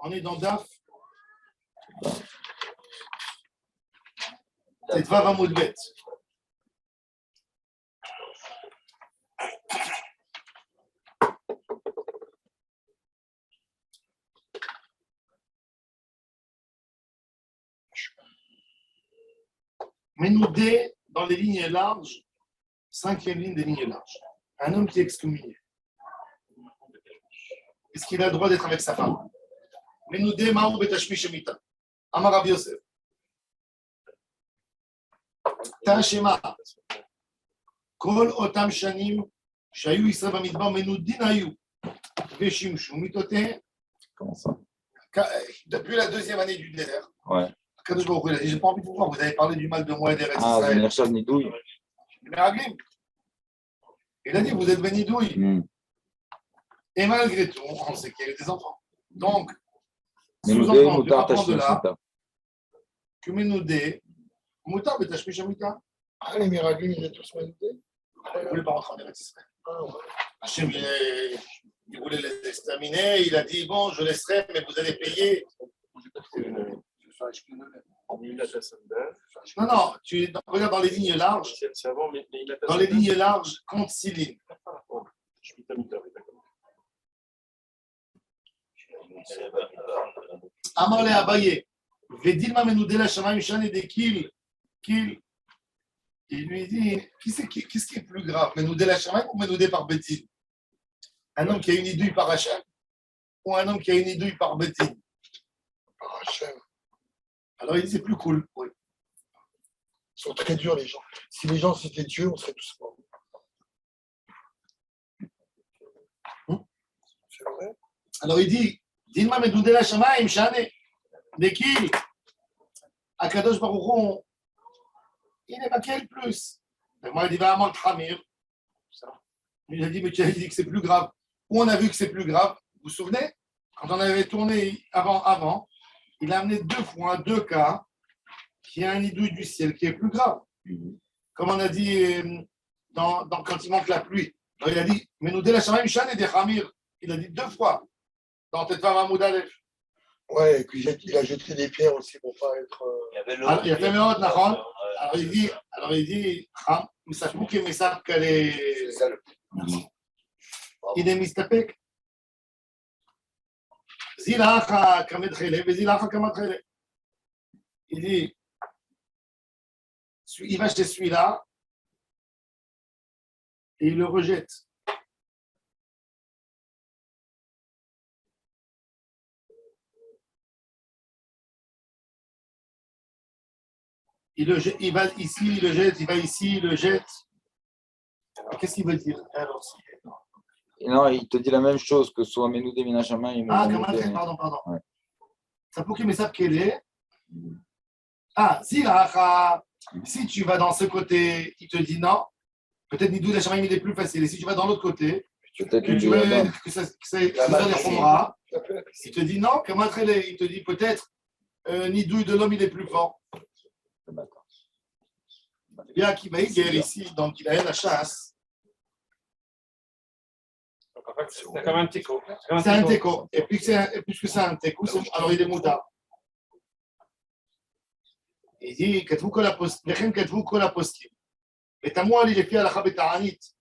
On est dans Daf. C'est Vav Amud Bet. Ménoudé dans les lignes larges, 5e ligne des lignes larges. Un homme qui est excommunié. Est-ce qu'il a le droit d'être avec sa femme? Ménoudé Maou Betashmi Shemita. Amar Rav Yosef. Tashema. Kol Otam Shanim Shayu Israël Bamidbar Ménoudin Ayou. Veshimshu Mitote. Comment ça? Depuis la 2e année du désert. Ouais. Kadosh Baruch Hu, il a dit, j'ai pas envie de vous voir, vous avez parlé du mal de moi et des restes Ah, Israël. Nidouille. Mais Aglim, il a dit, vous êtes Benidouille. Et malgré tout, on sait qu'il y a eu des enfants. Donc, sous-entendu, apprend de là que Ménoudé, Moutar, Betashmi Shamita. Ah, les Miraglim, ils étaient tous Ménoudé. Il ne voulait pas rentrer en Eretz Israël. Hachem, il voulait les exterminer. Il a dit, bon, je laisserai, mais vous allez payer. Non, non, regarde dans les lignes larges. Dans les lignes larges, compte 6 lignes. Amar le Abaye, Vedilma Menoudé la Shamaim Shane de Kil. Il lui dit, qu'est-ce qui est plus grave, Menoudé la Shamaim ou Menoudé par Bédine? Un homme qui a une idouille par Hachem ou un homme qui a une idouille par Bédine? Par Hachem. Alors il dit, c'est plus cool. Oui. Ils sont très durs, les gens. Si les gens c'était Dieu, on serait tous morts. C'est vrai. Alors il dit, Dilma Medoudé la Shamaim, Shane, Dekil, Akadosh Baruch Hu, il est marqué le plus. Et moi, il dit, va à Khamir. Il a dit, mais tu as dit que c'est plus grave. Où on a vu que c'est plus grave? Vous vous souvenez? Quand on avait tourné avant, il a amené 2 fois, 2 cas, qui a un idouille du ciel qui est plus grave. Comme on a dit quand il manque la pluie. Alors, il a dit, mais nous, dès la Shamaim, Shan et des Khamir. Il a dit 2 fois dans Tetva Mahmoud Aleph. Ouais, et puis il a jeté des pierres aussi pour ne pas être. Il a fait Meot, Nahon. Alors il dit, mais ça se boucle, mais ça qu'elle est. C'est ça le plus. Il est mistapek. Zilacha Kamet Chele, Zilacha Kamat Chele. Il dit, il va chez celui-là et il le rejette. Il va ici, il le jette, il va ici, il le jette. Qu'est-ce qu'il veut dire? Non, il te dit la même chose que soit Ménoudé Minachama et Ménoudé. Pardon. Ouais. Ça peut qu'il me sache qu'elle est. Si tu vas dans ce côté, il te dit non. Peut-être Nidou la Shamaim il est plus facile. Et si tu vas dans l'autre côté, peut-être que tu veux que ça défendra, il te dit non, il te dit peut-être Nidou de l'homme il est plus fort. Bien qu'il va y guerre ici, donc il a la chasse. C'est comme un teco. C'est un teco. Et puisque c'est un teco, alors il est moutard. Il dit כתבו כל הפוסקים. ותמו לי לפי ההלכה בתענית.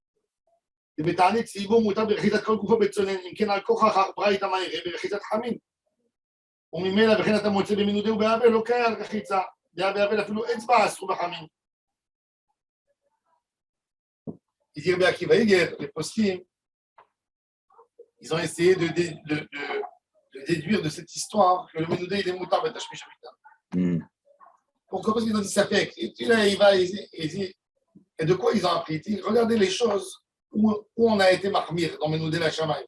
ובתענית צייבו מותר ברחיצת כל גופו בצונן, אם כן על כוכך ברייתא מהירא ברחיצת חמין. וממילא וכן אתה מוצא במנודה ובאבל לא קיים רחיצה. דעה באבל אפילו אצבע אסור בחמין. Il dit Rabbi Akiva Iger, les poskim, ils ont essayé de déduire de cette histoire que le Ménoudé il est moutard betashmi shamita. Pourquoi? Parce qu'ils ont dit ça fait. Et puis là, il va et de quoi ils ont appris? Regardez les choses où on a été marmir dans Ménoudé la Shamaï.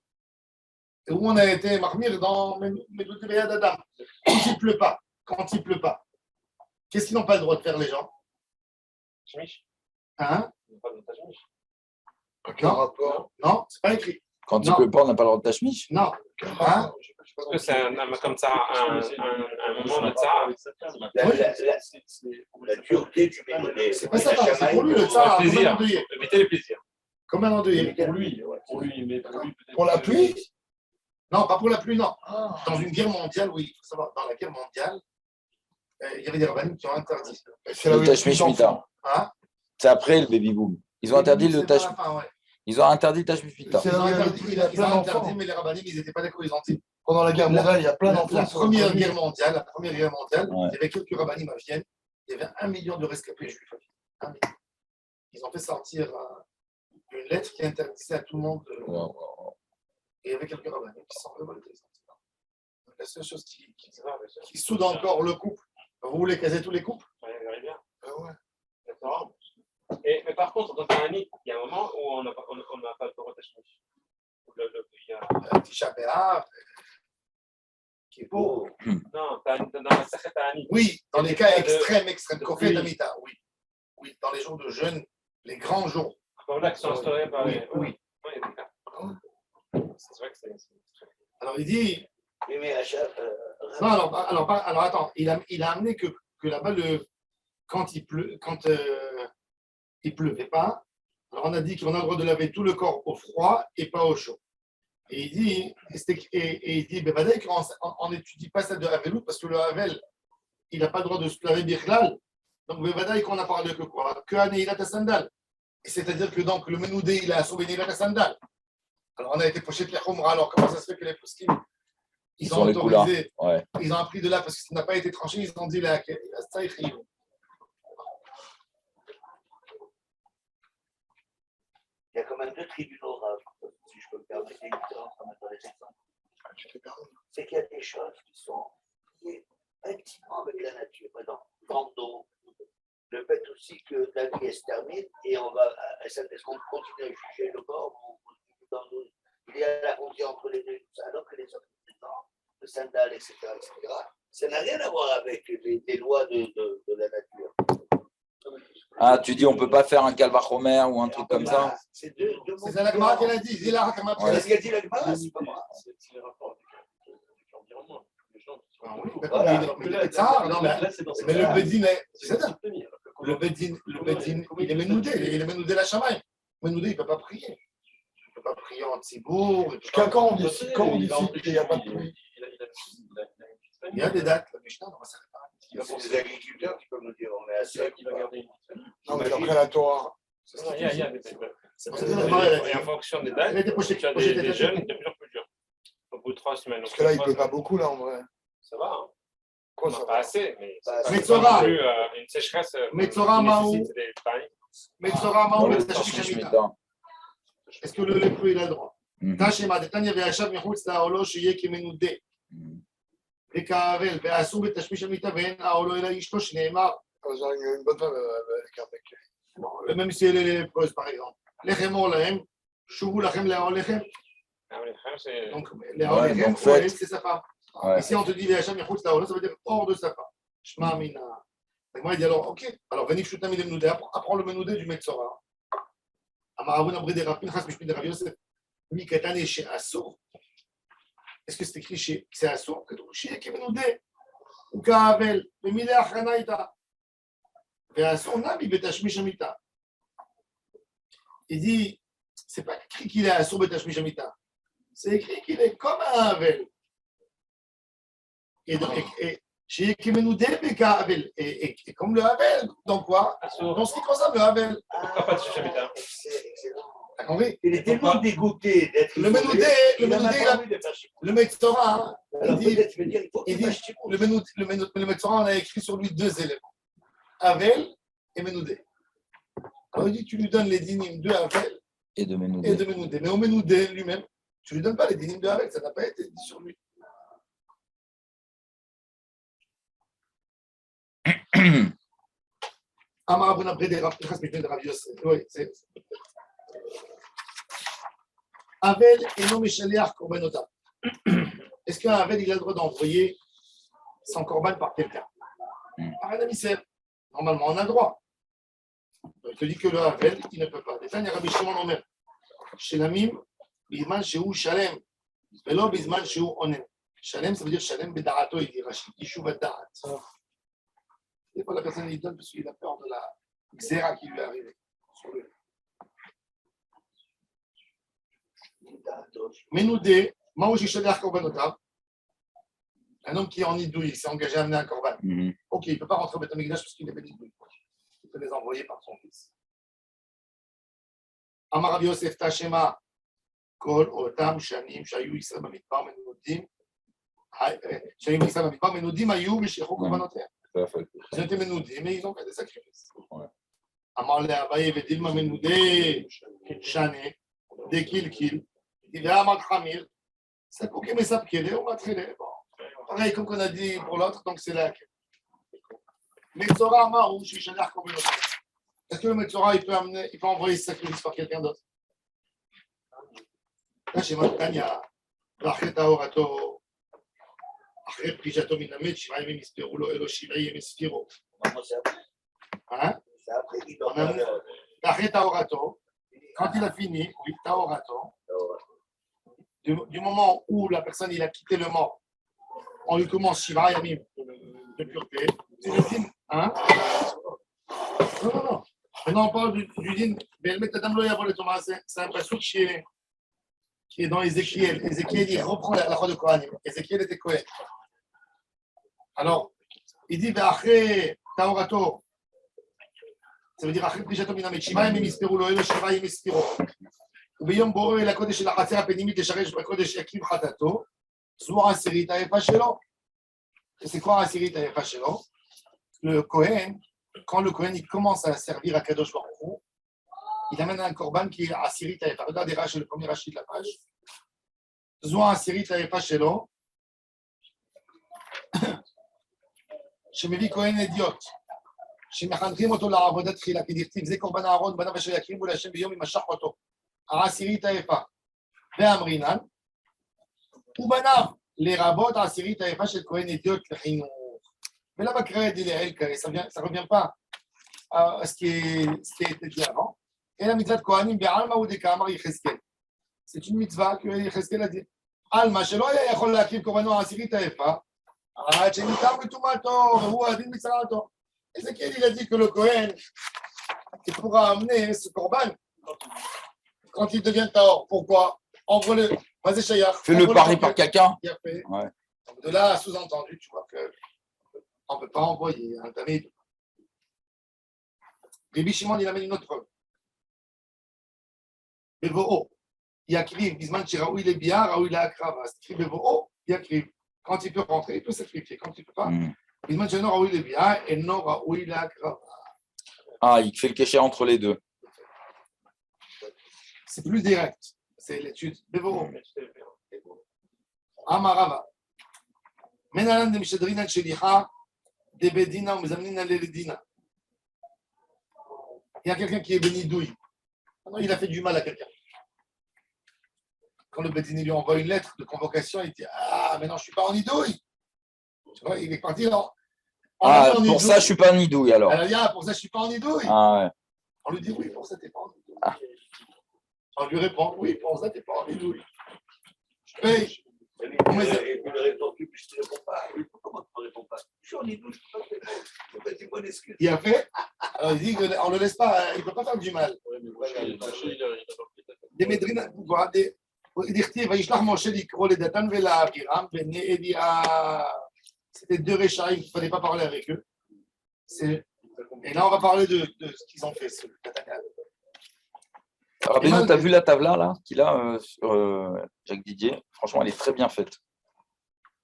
Et où on a été marmir dans Ménoudé Beyad Adam. Quand il ne pleut pas. Qu'est-ce qu'ils n'ont pas le droit de faire les gens? Hein? Non, c'est pas écrit. Quand il ne pleut pas, on n'a pas le droit de tachmish. Non. Hein? Parce que c'est comme ça un moment de ça. La dureté du Ménoudé. C'est pas ça, c'est pour lui le tsar. Éviter les plaisirs. Combien d'endeuillés? Pour lui. Pour la pluie? Non, pas pour la pluie, non. Ah, Dans une guerre mondiale, oui, il faut savoir, dans la guerre mondiale, il y avait des rabbinim qui ont interdit. c'est là où Le il y a plus Tashmish d'enfants. Mita. Hein? C'est après le baby boom. Ils ont interdit le C'est vers la Tashmish. fin, ouais. Ils ont interdit le Tashmish Mita. C'est Ils là ont où il y avait interdit, plus- il y a ils plein ont interdit, d'enfants. mais les rabbinim, ils n'étaient pas d'accord, ils ont dit. Pendant la guerre mondiale, il y a plein d'enfants. La qui sont première revenus. guerre mondiale, Ouais. il y avait quelques rabbinim à Vienne, il y avait 1 million de rescapés juifs à Vienne. 1 million. Ils ont fait sortir une lettre qui interdisait à tout le monde. Et il y avait quelques rabbinim qui sont révoltés. La seule chose qui soude encore le couple, vous voulez caser tous les couples? Ouais, vous verrez bien. Ah ouais. D'accord. Mais par contre, dans un nid, il y a un moment où on n'a pas le droit d'Hashmish. Il y a... Tisha B'Av, qui est beau. Non, dans la Sachet Ta'anit. Oui, dans les cas extrêmes, de Kofet pluie. Amita, oui. Oui, dans les jours de jeûne, les grands jours. Comme là, qui sont instaurés par les. Oui. Oui, il y a des cas. C'est vrai que c'est très. Alors il dit. Oui, mais Achab, Non, alors attends, il a amené que là-bas, quand il pleut, quand il pleuvait pas, alors on a dit qu'on a le droit de laver tout le corps au froid et pas au chaud. Et il dit, il dit, ben, on n'étudie pas ça de Havelout parce que le Havel, il n'a pas le droit de se laver Birklal. Donc, Bevadaï, qu'on a parlé que quoi? Que Aneilat Sandal. Et c'est-à-dire que donc, le Menoudé, il a sauvé Aneilat Sandal. Alors, on a été poché de la Khomra. Alors, comment ça se fait que les Poskim, ils ont autorisé, Ouais. ils ont appris de là parce que ça n'a pas été tranché, ils ont dit là, il y a quand même deux tribunaux rares, si je peux me permettre, des différences dans les exemples. C'est qu'il y a des choses qui sont liées intimement avec la nature. Par exemple, vent d'eau, le fait aussi que la vie se termine et on va, est-ce qu'on continue à juger le corps ou dans nous, il y a la frontière entre les deux, alors que les autres le sandal, etc., ça n'a rien à voir avec les lois de la nature. Ah, tu dis on ne peut pas faire un calvachomer ou un truc comme ça? C'est deux c'est ça la Gemara qu'elle a dit. C'est la Gemara C'est ce qu'a dit la Gemara, c'est pas moi. C'est les rapports avec l'environnement. Les gens qui sont. Ah oui, Voilà. mais le Bedin, c'est ça. Le Bedin, il est Menoudé, il est Menoudé la Chamaï. Menoudé, il ne peut pas prier. Il ne peut pas prier en Tzibour. Jusqu'à quand on décide qu'il n'y a pas de pluie? Il y a des dates, la Mishnah, on va s'arrêter. C'est des agriculteurs qui peuvent nous dire on est à sec. Qui va garder une petite famille. Non, mais d'après la Torah. Il y a des C'est pour ça que la Gemara, elle a dit. Et en fonction des Elle dates, a été pochée. tu as des jeunes de plus en plus durs. Au bout de 3 semaines. Parce que là, il ne pleut pas beaucoup, là, en vrai. Ça va. Hein. Quoi, Non, ça pas va? assez, mais Pas c'est assez. Metzora. pas non plus une sécheresse. Metzora, qui Maou. nécessite des paris. Metzora, Dans Maou, le le Tashmish Tashmish Mita. Mita. Est-ce que le lépreux, il a le droit? Mhm. Tashema, Detanya, Ve'ashav, Mechutz, La'olo, Sheye, Kemenudé. וכאבל, ועשו בתשמיש המיטה ואין העולו אלא אשתו שנאמר. Ils ont une bonne femme avec un mec. Bon, même si elle est lépreuse, par exemple. לחם אורלהם, שובו לכם לאהוליכם. C'est. Donc, לאהוליכם, donc ou elle, faites. c'est sa femme. Ouais. Ici, on te dit Ve'ashav, Mechutz, La'olo, ça veut dire hors de sa femme. Shema Mina. Donc, moi, il dit alors, ok. Alors, Venif Shutam, il est Menoudé. Apprends le Menoudé du Metzora. Amaravun, Abri des Rapin, Chas, Mishpin, des Rav Yosef. Mikatane, chez Assour. Est-ce que c'est écrit chez c'est Assour? Chez Kemenudé. Ou Ka'avel. Mais Mile Achanaïta. והאסור נבי בתשמיש המיטה. Il dit, c'est pas écrit qu'il est assour בתשמיש המיטה, c'est écrit qu'il est comme un Havel. Et chez Kemenudé Bekavel, et comme le Havel, donc quoi? Dans ce qui concerne le Havel. Pourquoi pas de Shamita? C'est excellent. T'as compris? Il est tellement dégoûté d'être. Le Menoudé, le Metzora, Alors peut-être tu veux dire, il faut il qu'il dit, fasse Shimoun. le Metzora, on a écrit sur lui 2 éléments. Havel et Menoudé. Alors il dit, tu lui donnes les dynimes de Havel Et de et Menoudé. de Menoudé. Mais au Menoudé lui-même, tu ne lui donnes pas les dynimes de Havel, ça n'a pas été dit sur lui. Amar Abun Abré des Rav Pinchas Mishpin de Rav Yosef. Oui, c'est. Havel et non Meshaliach Korbanota. Est-ce qu'un Havel, il a le droit d'envoyer son korban par quelqu'un? Par un émissaire. Normalement, on a le droit. Il te dit que le Havel, il ne peut pas. Les Tanya Rabbi Shimon Omer. Shelamim, Bizman Shehu Shalem. Velo Bizman Shehu Onem. Shalem, ça veut dire Shalem Bedarato, il dit Rachid. Yishuv Darat. Des fois, la personne lui donne parce qu'il a peur de la xéra qui lui est arrivée. Sur lui. Menoudé, Mao Shishalach Korbanotav, un homme qui est en Nidouille, il s'est engagé à amener un Korban. Ok, il ne peut pas rentrer au Beth Amikdash parce qu'il est Nidouille. Il peut les envoyer par son fils. Amar Rabbi Yosef Tashema, Kol Otam Shanim Shayu Israël Bamidbar Menoudim, Shayu Israël Bamidbar Menoudim Ayou B'Shechou Korbanotav. Ils ont été Menoudim, mais ils ont fait des sacrifices. Amar le Abaye Vedilma Menoudé Shane, Dekil, il a Amad Hamir, c'est pour qu'il me sape qu'il est ou matrélé. Pareil, comme on a dit pour l'autre, donc c'est là. Metzora Amar ou Shishalach Korbanotav. Est-ce que le Metzora, il peut envoyer ce sacrifice par quelqu'un d'autre? Là, chez Matania, Rachet Aorato, Rachet Prijato Minamet, Shivaïm Mispiro, Elo Shivaïm Mispiro. Hein? Rachet Aorato, quand il a fini, oui, Taorato, du moment où la personne il a quitté le mort, on lui commence Shiva Yamim de pureté. C'est le din, hein? Non. Maintenant, on parle du din. C'est un passage qui est dans Ézéchiel. Ézéchiel, il reprend la loi de Kohanim. Ézéchiel était Kohen. Alors, il dit Ve'achre Taorato. Ça veut dire Achre Prishato Minamet. Shiva Yamim Ispiru Lo Elo Shiva Yamim Ispiru. וביום בורא אל הקודש של החצר הפנימית לשרש בקודש יקריב חטאתו, זו העשירית היפה שלו. C'est quoi העשירית היפה שלו? Le Kohen, quand le Kohen il commence à servir à Kadosh Baruch Hu, il amène un korban qui est העשירית היפה. Regardez Rashi, le premier Rashi de la page. זו העשירית היפה שלו, שמביא כהן אדיוט, שמחנכים אותו לעבודת תחילה, כי דכתיב זה קורבן אהרון בניו אשר יקריבו להשם ביום ימשח אותו. העשירית היפה והמרינן, ובניו לרבות העשירית היפה של כהן אדיוט לחינוך. ולמה קרא את דילאל כרי? Ça ne revient pas à ce qui était dit avant. אלא מצוות כהנים בעלמא ודקאמר יחזקאל. C'est une mitzvah que יחזקאל a dit. עלמא שלא היה יכול להקריב קורבנו העשירית היפה, עד שניתן מטומאתו והוא הדין מצרעתו. Ézéchiel, il a dit que le Kohen, il pourra amener ce korban quand il devient Tahor. Pourquoi? Envoie-le. Vas-y, Shayach. Fais le pari par quelqu'un. Ouais. De là, sous-entendu, tu vois qu'on ne peut pas envoyer un tamid. Rabbi Shimon, il amène une autre preuve. Bevo'o, Yakriv, Bisman Shiraoui le Bia, Raoui la Akrava. C'est écrit Bevo'o, Yakriv. Quand il peut rentrer, il peut sacrifier. Quand il ne peut pas, Bisman Shiraoui Raoui le Bia et non Raoui la Akrava. Ah, il fait le kécher entre les deux. C'est plus direct. C'est l'étude. Bevo'o. Amarava. Menalan de Mishadrina Shelicha, de Bedina ou Mezamnina Leledina. Il y a quelqu'un qui est béni douille. Il a fait du mal à quelqu'un. Quand le Bedini lui envoie une lettre de convocation, il dit ah, mais non, je ne suis pas en idouille. Tu vois, il est parti dans. Pour ça, je ne suis pas en idouille alors. Elle a dit ah, pour ça, je ne suis pas en idouille. Ah, ouais. On lui dit oui, pour ça, tu n'es pas en idouille. On lui répond oui, pour ça, tu n'es pas en idouille. Je paye. Et puis le répond plus, puis je ne te réponds pas. Comment tu ne me réponds pas? Je suis en idouille, je ne peux pas te répondre. C'est une bonne excuse. Il a fait. Alors il dit qu'on ne le laisse pas, il ne peut pas faire du mal. Des médrines, c'était deux réchaïs, il ne fallait pas parler avec eux. Et là, on va parler de ce qu'ils ont fait, ce Katagal. Rabbeinu, tu as vu la tavla là qu'il a sur Jacques Didier? Franchement, elle est très bien faite.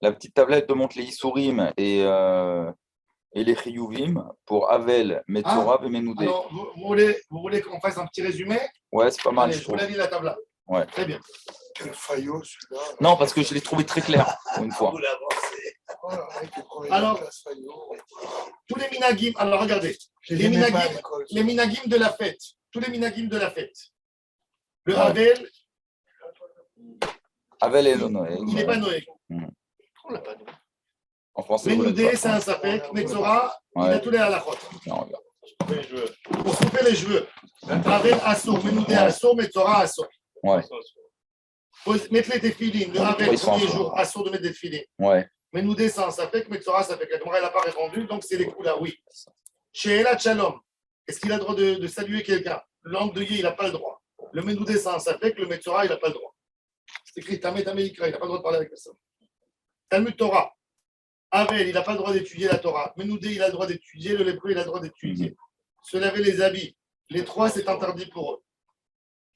La petite tablette te montre les Issourim et les Chiyuvim pour Avel, Metzora et Menoudé. Alors, vous voulez qu'on fasse un petit résumé? Ouais, c'est pas mal. Allez, je vous la lis la table. Ouais. Très bien. Quel faillot celui-là. Non, parce que je l'ai trouvé très clair pour une fois. Alors, tous les minagim, alors regardez, les minagim de la fête, tous les minagim de la fête. Le Avel, Avel et le Noé. il n'est pas Noé. On l'a pas Noé. En français, Menoudé, c'est un sapek. Metzora, il a tous les halachot. Pour couper les cheveux. Avel, assour. Menoudé, assour. Metzora, assour. Ouais. Mettre les défilines. Le Avel, premier jour, assour de mettre des défilines. Ouais. Menoudé, c'est un sapek. Metzora, sapek. La Gemara, elle n'a pas répondu, donc c'est les coups là, oui. Chez Elat Shalom, est-ce qu'il a le droit de saluer quelqu'un? L'endeuillé, il n'a pas le droit. Le Menoudé, c'est un sapek. Le Metzora, il n'a pas le droit. C'est écrit Tamé, Tamé, Ikra, il n'a pas le droit de parler avec personne. Talmud Torah. Avel, il n'a pas le droit d'étudier la Torah. Menoudé, il a le droit d'étudier. Le lépreux, il a le droit d'étudier. Se laver les habits. Les trois, c'est interdit pour eux.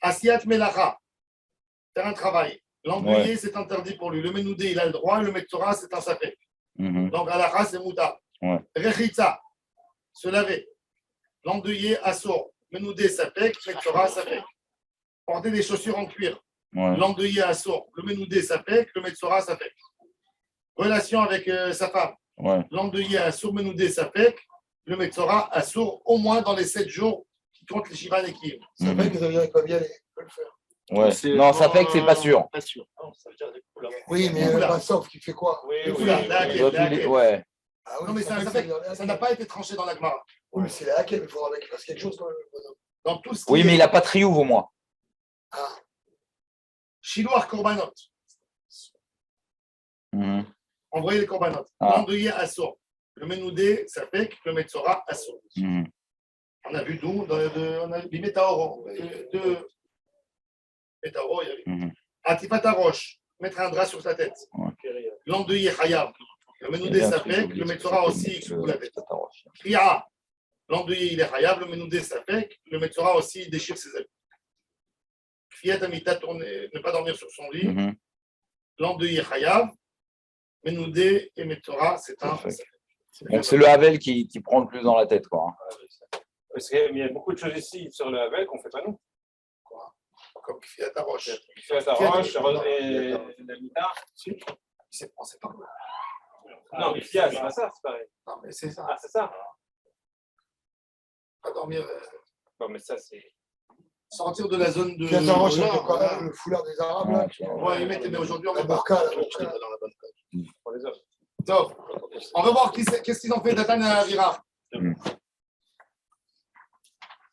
Asiat Melacha, faire un travail. L'endeuillé, c'est interdit pour lui. Le Menoudé, il a le droit. Le Metzora, c'est un safek. Donc, Alacha, c'est Mouta. Rechitza, se laver. L'endeuillé, Assour. Menoudé, safek. Metzora, safek. Porter des chaussures en cuir. L'endeuillé, Assour. Le Menoudé, safek. Le Metzora, safek. Relation avec sa femme. L'endeuillé, Assour. Menoudé, safek. Le Metzora, Assour. Au moins dans les 7 jours qui comptent les Shivan et Kiyim. Ça fait que ça veut dire qu'il peut bien aller, il peut le faire. Non, ça fait que c'est pas sûr. Pas sûr. Non, ça veut dire des couleurs. Oui, mais sauf qui fait quoi? Oui, oui. Ouais. Ah oui, Non, mais ça ça n'a pas été tranché dans la Gemara. Oui, mais c'est la laquelle, il faudra qu'il fasse quelque chose quand même. Dans tout ce qui Oui, est mais il n'a pas de triouf au moins. Shiloh Korbanot. Envoyer les Korbanot. L'endeuillé Assour. Le Menoudé, ça fait que le Metzora Assour. On a vu d'où on a vu Métaoro. Métaoro, il y avait. Atifat Arosh, mettre un drap sur sa tête. L'endeuillé Chayav. Le Menoudé, ça fait que le Metzora aussi sous la tête. Kriya. L'endeuillé, il est Chayav. Le Menoudé, ça fait que le Metzora aussi il déchire ses habits. Kriyat Amita, ne pas dormir sur son lit. L'endeuillé Chayav. Menoudé et Metzora, c'est un. Donc c'est le Havel qui prend le plus dans la tête, quoi. Parce qu'il y a beaucoup de choses ici sur le Havel qu'on ne fait pas nous. Comme Kriyat Arosh. Kriyat Arosh et la Mita. C'est pas mal. Non, mais Kriyat, c'est pas ça, c'est pareil. Non, mais c'est ça. Ah, c'est ça. Pas dormir. Non, mais ça, c'est. Sortir de la zone de. Kriyat Arosh, c'est quand même le foulard des Arabes. Là, Ouais, mais aujourd'hui, on la va burqa, là, dans la bonne code. Pour les hommes. Top. On va voir qu'est-ce qu'ils ont fait Datan et Avira.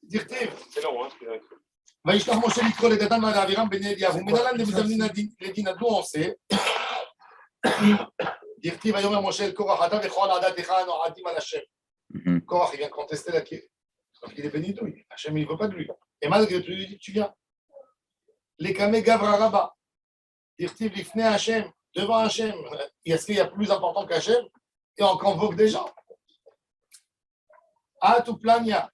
Dirtiv. C'est long, hein, ce qu'ils ont écrit. וישלח משה לקרוא לדתן ולאבירם בני אליהו. ומנהלן למזמנין לדין הדו עושה. דכתיב ויאמר משה אל קורח אתה וכל עדתך הנועדים על השם. קורח, il vient contester la question. Donc il est béni douille. Hachem, il ne veut pas de lui. Et malgré tout, il lui dit tu viens. Les kamé gavra rabba. Dirtiv lifnei Hachem. Devant Hachem. Est-ce qu'il y a plus important qu'Hachem? Et on convoque des gens. Ah, tout plania.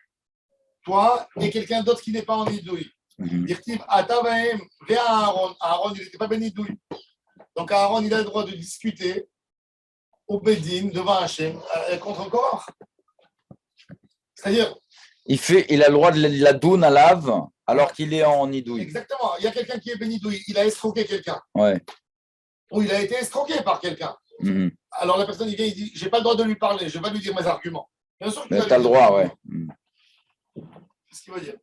Toi et quelqu'un d'autre qui n'est pas en nidouille. Dirtiv Atavahem vers Aaron. Aaron, il n'était pas béni douille. Donc Aaron, il a le droit de discuter au Bédine devant Hachem contre Korach. C'est-à-dire. Il a le droit de la doune à lave alors qu'il est en nidouille. Exactement. Il y a quelqu'un qui est béni douille. Il a escroqué quelqu'un. Ouais. Ou il a été escroqué par quelqu'un. Alors la personne, il vient, il dit j'ai pas le droit de lui parler, je vais lui dire mes arguments. Bien sûr que tu as le droit, ouais. Qu'est-ce qu'il veut dire?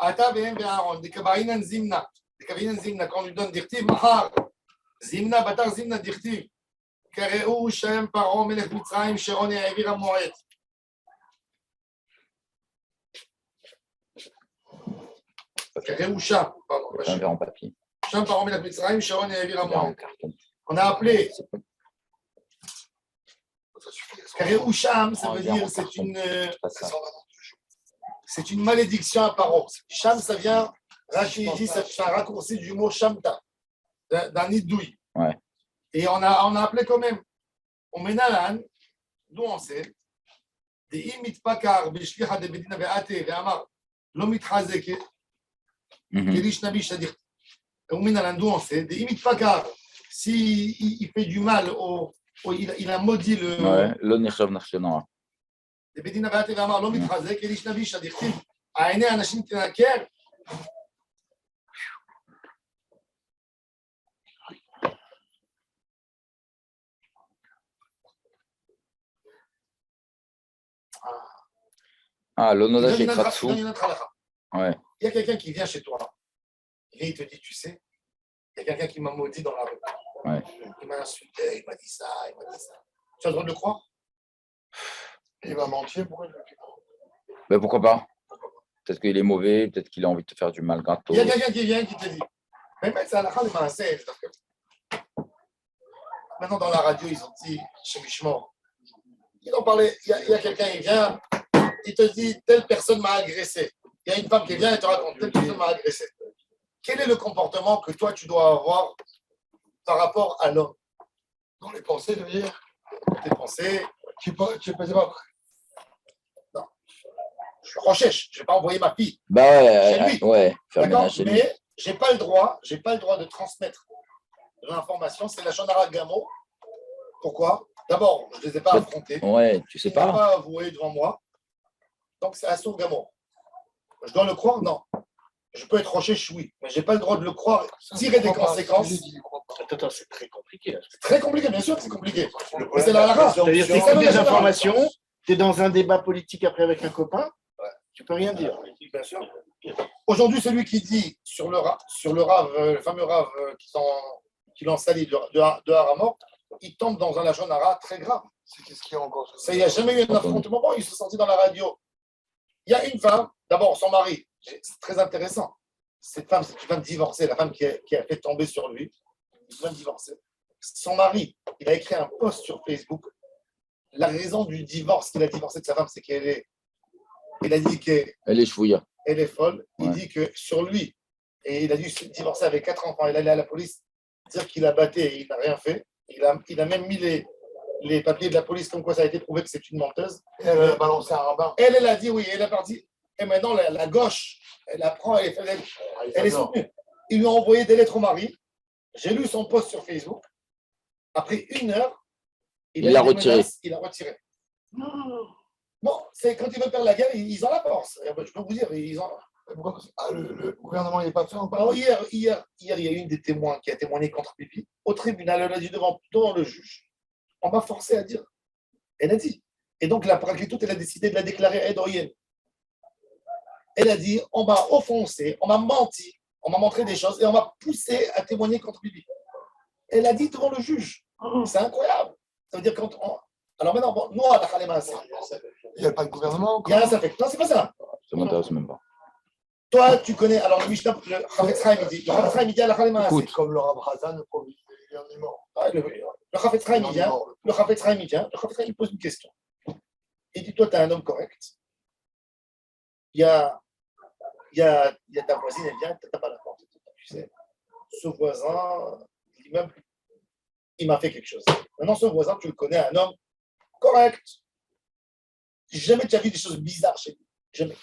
Ata vehem ve'aron, des kavainan zimna. Des kavainan zimna, quand on lui donne dirtiv, mahar. Zimna, batar zimna dirtiv. Kareu shem paro melech mitzrayim sheron ya'avir ha'moed. Kareu sham, pardon. Un verre en papier. Sham paro melech mitzrayim sheron ya'avir ha'moed. On a appelé. Kareu sham, ça veut dire c'est une malédiction à Paro. Sham, ça vient, Rachid dit, c'est un raccourci du mot Shamta, d'un nidouille. Ouais. Et on a appelé quand même. On met Nalan, d'où on sait, des imit pakar, bishliha de bedina ve'ate, ve'amar, l'omit hazeke, kelish nabi shadir. On met Nalan, d'où on sait, des imit pakar, s'il fait du mal, il a maudit le. Ouais, l'onirchav nachshena. בדין הבאת ואמר לא מתחזק, אליש נביא שדכתיב, העיני האנשים תנקר. Ah, l'onoda chez Kratsu. Ouais. Il y a quelqu'un qui vient chez toi et il te dit, tu sais, il y a quelqu'un qui m'a maudit dans la rue. Ouais. Il m'a insulté, il m'a dit ça, il m'a dit ça. Tu as le droit de le croire? Il va mentir, pourquoi il va mentir? Ben pourquoi pas? Peut-être qu'il est mauvais, peut-être qu'il a envie de te faire du mal gâteau. Il y a quelqu'un qui vient qui te dit, mais c'est à la fin de ma scène. Maintenant, dans la radio, ils ont dit, chez Michemort, ils ont parlé, il y a quelqu'un qui vient, il te dit, telle personne m'a agressé. Il y a une femme qui vient et te raconte, telle personne m'a agressé. quel est le comportement que toi, tu dois avoir par rapport à l'homme? Dans les pensées, de dire, Tes pensées, tu es pas grave. je suis rochèche, je ne vais pas envoyer ma fille. Bah Chez lui. ouais, faire le D'accord? ménage chez lui. Mais j'ai pas le droit de transmettre l'information. C'est la Shonara Gamo. Pourquoi? D'abord, je ne les ai pas affrontés. Ouais, tu sais Il n'a pas. pas avoué devant moi. Donc, c'est Assour Gamo. Je dois le croire? Non. Je peux être rochèche, oui. Mais je n'ai pas le droit de le croire, tirer des conséquences. Attends, c'est très compliqué. C'est très compliqué, bien sûr que c'est compliqué. Mais c'est la halakha. C'est-à-dire, C'est tu ça, écoutes la des Shonara. informations, tu es dans un débat politique après avec un copain, tu peux rien dire. Bien sûr. Aujourd'hui, celui qui dit sur le rave, le fameux rave qui l'ont sali de Haramor, il tombe dans un lachonara très grave. C'est qu'est-ce qu'il y a encore? Ça, il n'y a jamais eu un affrontement. Bon, ils se sont dit dans la radio. Il y a une femme, d'abord son mari, c'est très intéressant. Cette femme, c'est une femme divorcée, la femme qui a fait tomber sur lui, une femme divorcée. Son mari, il a écrit un post sur Facebook. La raison du divorce qu'il a divorcé de sa femme, c'est il a dit qu'elle Elle est chouïa. est folle. Il Ouais. dit que sur lui, et il a dû se divorcer avec 4 enfants. Il allait à la police dire qu'il a battu et il n'a rien fait. Il a même mis les papiers de la police comme quoi ça a été prouvé que c'est une menteuse. Elle a balancé un rabbin. Elle a dit oui, elle est partie. Et maintenant, la gauche, elle apprend, elle est soutenue. Ils lui ont envoyé des lettres au mari. J'ai lu son post sur Facebook. Après 1 heure, Il l'a retiré. Il a retiré. Bon, c'est quand ils veulent faire la guerre, ils ont la force. Je peux vous dire, ils ont. Le gouvernement n'est pas fait encore. Alors, hier, il y a une des témoins qui a témoigné contre Pipi. Au tribunal, elle a dit devant le juge. On m'a forcé à dire. Elle a dit. Et donc, la prakritoute, elle a décidé de la déclarer aidoyenne. Elle a dit, on m'a offensé, on m'a menti, on m'a montré des choses et on m'a poussé à témoigner contre Bibi. Elle a dit devant le juge. C'est incroyable. Ça veut dire quand on... Alors maintenant, bon, nous, à la Khalema, Il n'y a pas de gouvernement il y encore. a un fait. Non, c'est pas ça. Ça m'intéresse même pas. Toi, tu connais, alors le Mishnah, le Chafetz Chaim, il dit, le Chafetz Chaim, il dit à la Khalema, Écoute, comme le Rav Hazan, le pauvre, il est mort. le Chafetz Chaim, il vient, le Chafetz Chaim, il pose une question. Il dit, toi, tu es un homme correct. Il y a ta voisine, elle vient, tu n'as pas la porte. Tu sais, ce voisin, l'immeuble, il m'a fait quelque chose. Maintenant, ce voisin, tu le connais, un homme correct. Jamais tu as vu des choses bizarres chez lui. Jamais.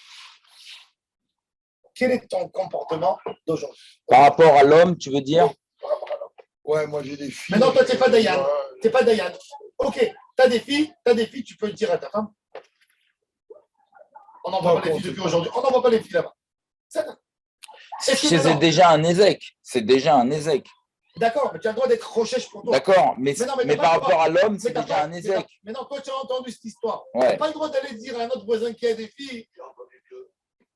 Quel est ton comportement d'aujourd'hui? Par rapport à l'homme, tu veux dire? Ouais, moi j'ai des filles. Maintenant, toi, tu n'es pas Dayan. Tu n'es pas Dayan. Ok, tu as des filles, tu peux le dire à ta femme. On n'envoie pas les filles depuis aujourd'hui. On n'envoie pas les filles là-bas. C'est déjà un ézec. C'est déjà un ézec. D'accord, mais tu as le droit d'être rochèche pour toi. D'accord, mais non, mais t'as par pas le rapport à droit. l'homme, c'est Mais t'as déjà pas- un ézec. Mais non, toi, tu as entendu cette histoire. Tu Ouais. n'as pas le droit d'aller dire à un autre voisin qui a des filles.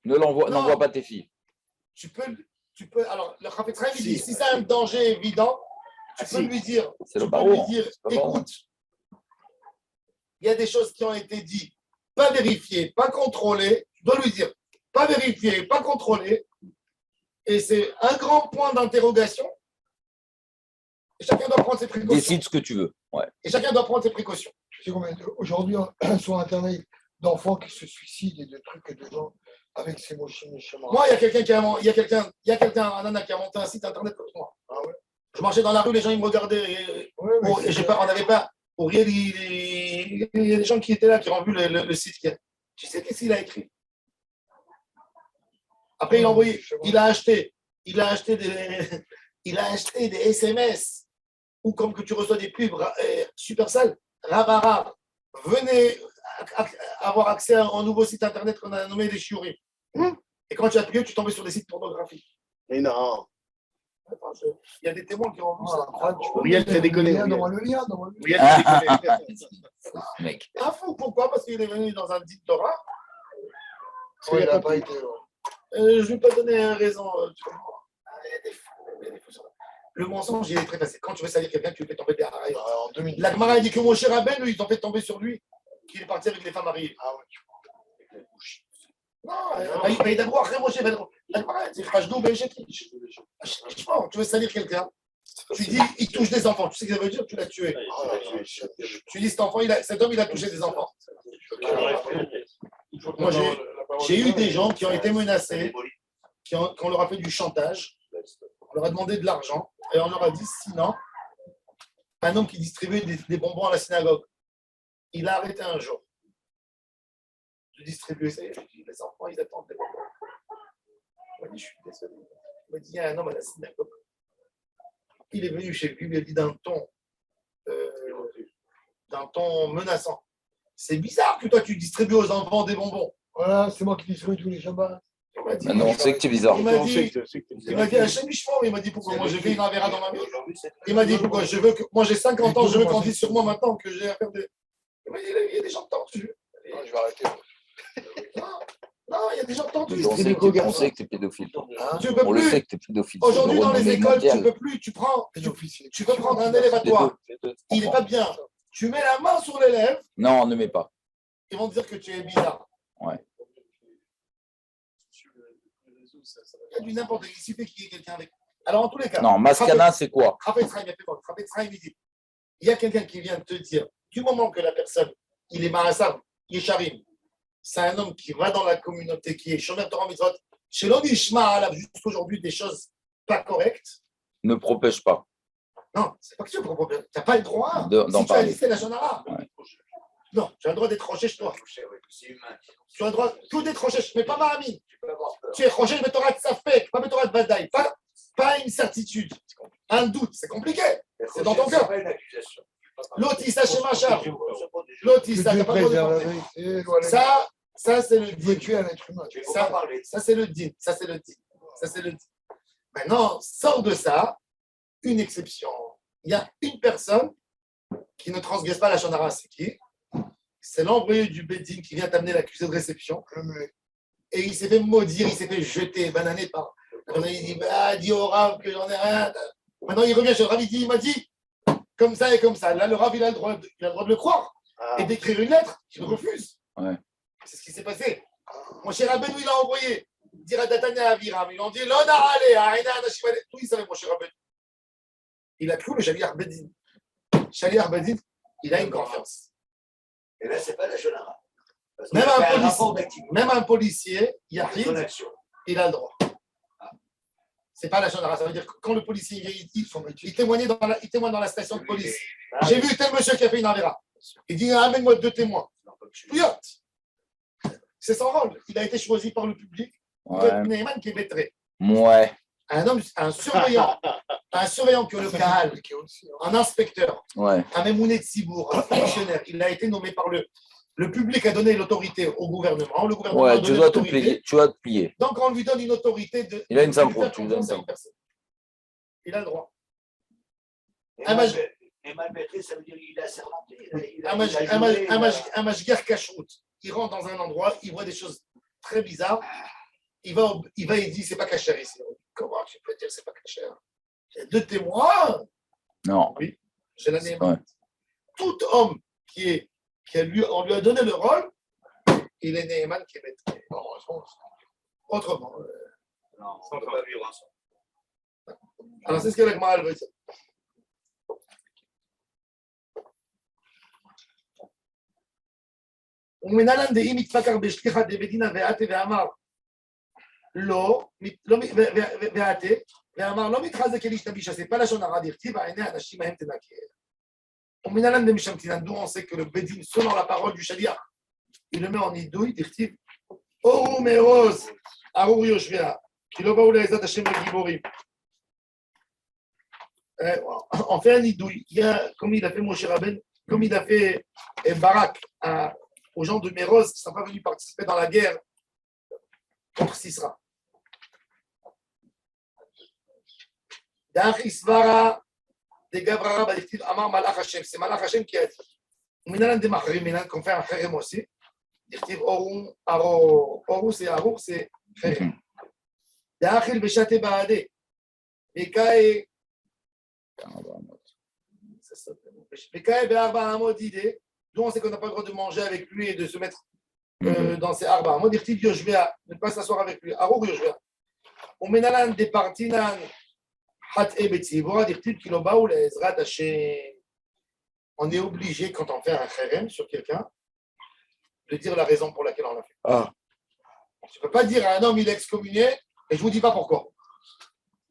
N'envoie Non. pas tes filles. Tu peux. Alors, le Chafetz Chaim, il dit si c'est un danger évident, tu peux lui dire. C'est le Tu peux barreau. lui dire, C'est pas barreau. écoute, il y a des choses qui ont été dites, pas vérifiées, pas contrôlées. Tu dois lui dire, pas vérifiées, pas contrôlées. Et c'est un grand point d'interrogation. Et chacun doit prendre ses précautions. Décide ce que tu veux. Ouais. Et chacun doit prendre ses précautions. Tu sais combien aujourd'hui sur Internet d'enfants qui se suicident et de trucs et de gens avec ces mochines et chemins. Moi, il y a quelqu'un, un nana qui a monté un site internet comme moi. Ah ouais. Je marchais dans la rue, les gens ils me regardaient. Et, Ouais, mais et j'ai pas, on n'avait pas. Pour rien, il y a des gens qui étaient là, qui ont vu le site. Tu sais qu'est-ce qu'il a écrit? Après, il a envoyé, il a acheté des SMS ou comme que tu reçois des pubs super sales. Ravara, venez avoir accès à un nouveau site internet qu'on a nommé les Shiurim. Et quand tu as appuyé, tu tombais sur des sites pornographiques. Mais non. Attends, il y a des témoins qui ont vu ça. Uriel, t'as déconné, Donne-moi Uriel. le lien, donne-moi le lien. Uriel, t'as déconné. Mec. Ah fou, pourquoi? Parce qu'il est venu dans un dit Torah. Ouais, il n'a pas été. Je ne vais pas donner raison. Tu comprends? Il y a des fous, il y a des fous sur ça. Le mensonge, il est très facile. Quand tu veux salir quelqu'un, tu le fais tomber des haraïs. En 2000. La Gemara a dit que mon cher Abel, lui, ils t'ont fait tomber sur lui, qu'il est parti avec les femmes mariées. Ah ouais, Non, il va d'abord après Moshe. La Gemara a dit Rajdo Béchetri. Tu veux salir quelqu'un, tu dis il touche des enfants. Tu sais ce que ça veut dire? Tu l'as tué. Tu dis cet homme, il a touché des enfants. Moi, j'ai eu des gens qui ont été menacés, qu'on leur a fait du chantage. On leur a demandé de l'argent et on leur a dit sinon, un homme qui distribuait des bonbons à la synagogue, il a arrêté un jour de distribuer ça. Il a dit, les enfants, ils attendent des bonbons. Il m'a dit, je suis désolé. Il m'a dit, il y a un homme à la synagogue. Il est venu chez lui, il lui a dit d'un ton menaçant. C'est bizarre que toi, tu distribues aux enfants des bonbons. Voilà, c'est moi qui distribue tous les Shabbats. Il m'a dit, Maintenant, on sait que tu es bizarre. il m'a dit, Hachem Ishmael, il m'a dit pourquoi moi j'ai fait une avéra dans ma vie. Il m'a dit pourquoi je veux que moi j'ai 50 ans, je veux qu'on dise sur moi maintenant que j'ai affaire de. Il m'a dit, il y a des gens tendus. Non, je vais arrêter. Non, il y a des gens tendus. On sait que tu es pédophile. Tu peux On le plus. sait que tu es pédophile. Aujourd'hui, dans les écoles, tu mondial. peux plus. Tu peux prendre un élève à toi. Il n'est pas bien. Tu mets la main sur l'élève, Non, ne mets pas. ils vont te dire que tu es bizarre. Ouais. Il y a du n'importe qui. Il suffit qu'il y ait quelqu'un avec. Alors, en tous les cas. Non, Maskana, c'est quoi? Chafetz Chaim, il dit il y a quelqu'un qui vient te dire, du moment que la personne, il est Marassar, il est Charim, c'est un homme qui va dans la communauté, qui est Shomer Torah Mitzvot, chez l'Onishma, jusqu'aujourd'hui, des choses pas correctes. Ne propège pas. Non, c'est pas que tu n'as pas le droit. D'en Si tu as parler. listé la Shonara. Ouais. Non, tu as le droit d'être roché chez toi. C'est humain. Tu as le droit tout d'être roché, mais pas Mahamine. Tu es roché, mais Torah de Safek, pas Torah de Badaï. Pas une certitude. Un doute, c'est compliqué. C'est dans ton cœur. pas une accusation. L'autre, il s'achète machin. L'autre, il Que s'achète Dieu pas le droit de préserve la porter. vérité. Ça, c'est le Il veut din. tuer un être humain. Il faut pas parler. Ça, c'est le din. Ça, c'est le din. Ça, c'est le din. Maintenant, sort de ça une exception. Il y a une personne qui ne transgresse pas la Shonara, c'est qui? C'est l'envoyé du Bedin qui vient t'amener l'accusé de réception. Et il s'est fait maudire, il s'est fait jeter, banané par. Il dit, bah, dis au Rav que j'en ai rien. Maintenant, il revient chez le Rav, il m'a dit, comme ça et comme ça. Là, le Rav, il a le droit de le croire et d'écrire une lettre. Il refuse. Ouais. C'est ce qui s'est passé. Mon cher Rabbeinu, il a envoyé dire à Datania à Aviram. Ils ont dit, l'on a allé, Aïna, Anashimane. Tout, il savait, mon cher Rabbeinu. Il a cru le Shaliach Bedin. Shaliach Bedin, il a une confiance. Et là, c'est pas la Shonara. Même un policier, Yahid, il a le droit. C'est pas la Shonara. Ça veut dire que quand le policier vient, il témoigne dans la station de police. J'ai vu tel monsieur qui a fait une avéra. Il dit, amène-moi 2 témoins. Pouillotte. C'est son rôle. Il a été choisi par le public. Ouais. Neyman qui est maîtré. Ouais. Un surveillant que le Kahal, un inspecteur, Ouais. un Memouné de Sibour, un fonctionnaire, il a été nommé par le public a donné l'autorité au gouvernement. Le gouvernement a Ouais, donné tu dois te l'autorité. plier. Tu dois te plier. Donc, on lui donne une autorité de. Il a une de faire sympro, tu lui donnes confiance à ça. une personne. Il a le droit. Et mal maîtrisé, ça veut dire qu'il a sermenté. Un mashgiach kashrut, il rentre dans un endroit, il voit des choses très bizarres, il va et dit c'est pas cachère ici. Comment tu peux dire c'est pas cachère? Il y a 2 témoins. Non. Oui, j'ai la Ouais. Neyman. Tout homme on lui a donné le rôle, il est Neyman qui est maître. Autrement. Non, on ne peut pas vivre ensemble. Alors c'est ce que la Gemara veut dire. ומנהלן דהי מתפקר בשליחת דבדינה ועתה ואמר ועתה ואמר לא מתחזק אל ישתביש, c'est pas la shonara דכתיב עיני האנשים ההם תנקה. ומנהלן דמשמתינן, d'où on sait que le Bedin, selon la parole du Shaliach, il le met en idouille, דכתיב אורו מעוז ארור יושביה כי לא באו לעזרת השם לגיבורים. On fait un idouille, comme il a fait Moshe Rabbeinu, comme il a fait Barak aux gens de Méroz qui ne sont pas venus participer dans la guerre contre Sisra. D'Achisvara, de Gabrara, Badiftiv, Amar Malach Hashem. C'est Malach Hashem qui a dit. Minalan de Machrim, Minalan, qu'on fait un Kherem aussi. Diftiv, Orum, Aro, Oru, c'est Arur, c'est Kherem. D'Achil, Beshate Baade. Ekae, Ekae, Be'arba Amod Ide. D'où on sait qu'on n'a pas le droit de manger avec lui et de se mettre dans ses arbres. Moi, dire Yoshvea, ne pas s'asseoir avec lui. Arur Yoshvea. On menalan des partinan hat ebetzivora, dire kiloba ou les ezrat Hashem. On est obligé, quand on fait un kherem sur quelqu'un, de dire la raison pour laquelle on l'a fait. Ah. Tu ne peux pas dire à un homme il est excommunié et je ne vous dis pas pourquoi.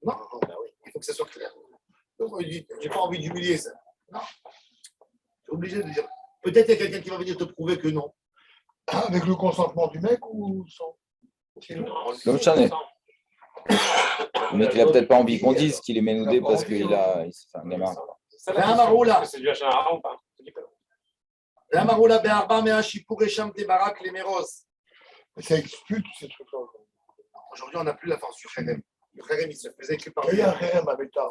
Non, ben oui. faut que ça soit clair. Donc, on lui dit, j'ai pas envie d'humilier ça. Non. Tu es obligé de dire. Peut-être qu'il y a quelqu'un qui va venir te prouver que non. Avec le consentement du mec ou sans? Comme Chanet. Mais il a peut-être pas envie qu'on dise qu'il est ménoudé parce qu'il a. Il s'est fait un gamin. C'est un maroula. C'est du Hachara ou pas? והמרו לה בארבע מאה שיפור השמתי ברק למרוס. Ça expulse ces trucs-là. Aujourd'hui, on n'a plus la force du Kherem. Le Kherem, il se faisait que par Il y a un Kherem avec ta.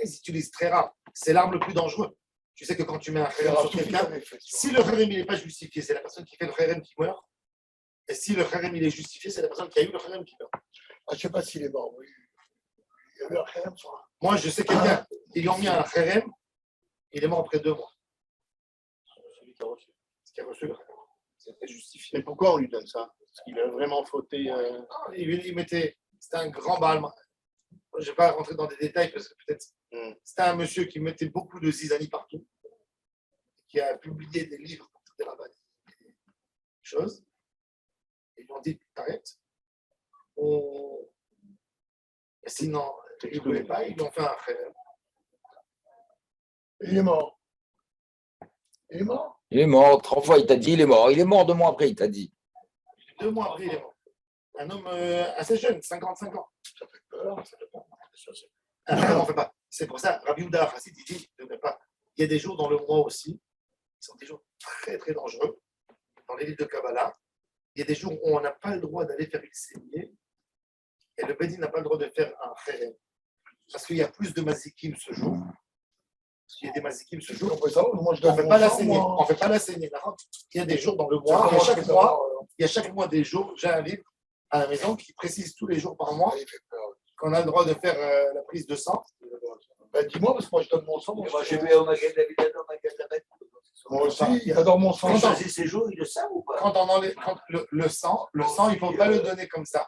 Ils utilisent très rare. C'est l'arme le plus dangereux. Tu sais que quand tu mets un Kherem sur quelqu'un, si le Kherem il n'est pas justifié, c'est la personne qui fait le Kherem qui meurt. Et si le Kherem il est justifié, c'est la personne qui a eu le Kherem qui meurt. Ah, je ne sais pas s'il est mort. Oui. Il y avait un Kherem sur un. Moi, je sais quelqu'un, ils lui ont mis un Kherem, il est mort après 2 mois. Celui qui a reçu le Kherem. C'était justifié. Mais pourquoi on lui donne ça? Parce qu'il a vraiment fauté. Il mettait, c'était un grand Baal. Je ne vais pas rentrer dans des détails parce que peut-être c'était un monsieur qui mettait beaucoup de zizanie partout, qui a publié des livres pour des rabbins, des choses. Ils lui ont dit t'arrêtes. Sinon, ils ne voulaient pas, ils lui ont fait un frère. Il est mort. Il est mort. Il est mort 3 fois, il t'a dit, il est mort. Il est mort 2 mois après, il t'a dit. 2 mois après, il est mort. Un homme assez jeune, 55 ans. Ça fait peur. On ne fait pas. C'est pour ça, Rabbi Houda Chassid, il dit ne fais pas. Il y a des jours dans le mois aussi, qui sont des jours très très dangereux. Dans les livres de Kabbalah, il y a des jours où on n'a pas le droit d'aller faire une saignée et le Bédin n'a pas le droit de faire un kherem. Parce qu'il y a plus de mazikim ce jour. Parce qu'il y a des mazikim ce jour. Moi, je On donne ne fait mon pas la sang, saignée. moi. On fait pas la saignée. Il y a des jours dans le mois. Il y a chaque mois des jours. J'ai un livre à la maison qui précise tous les jours par mois qu'on a le droit de faire la prise de sang. Ben, dis-moi, parce que moi, je donne mon sang. Moi, j'ai vu au magasin David, au magasin David. Moi aussi, il adore mon sang. Quand choisit ses jours, il le sait ou pas? Quand le sang, il ne faut pas le donner comme ça.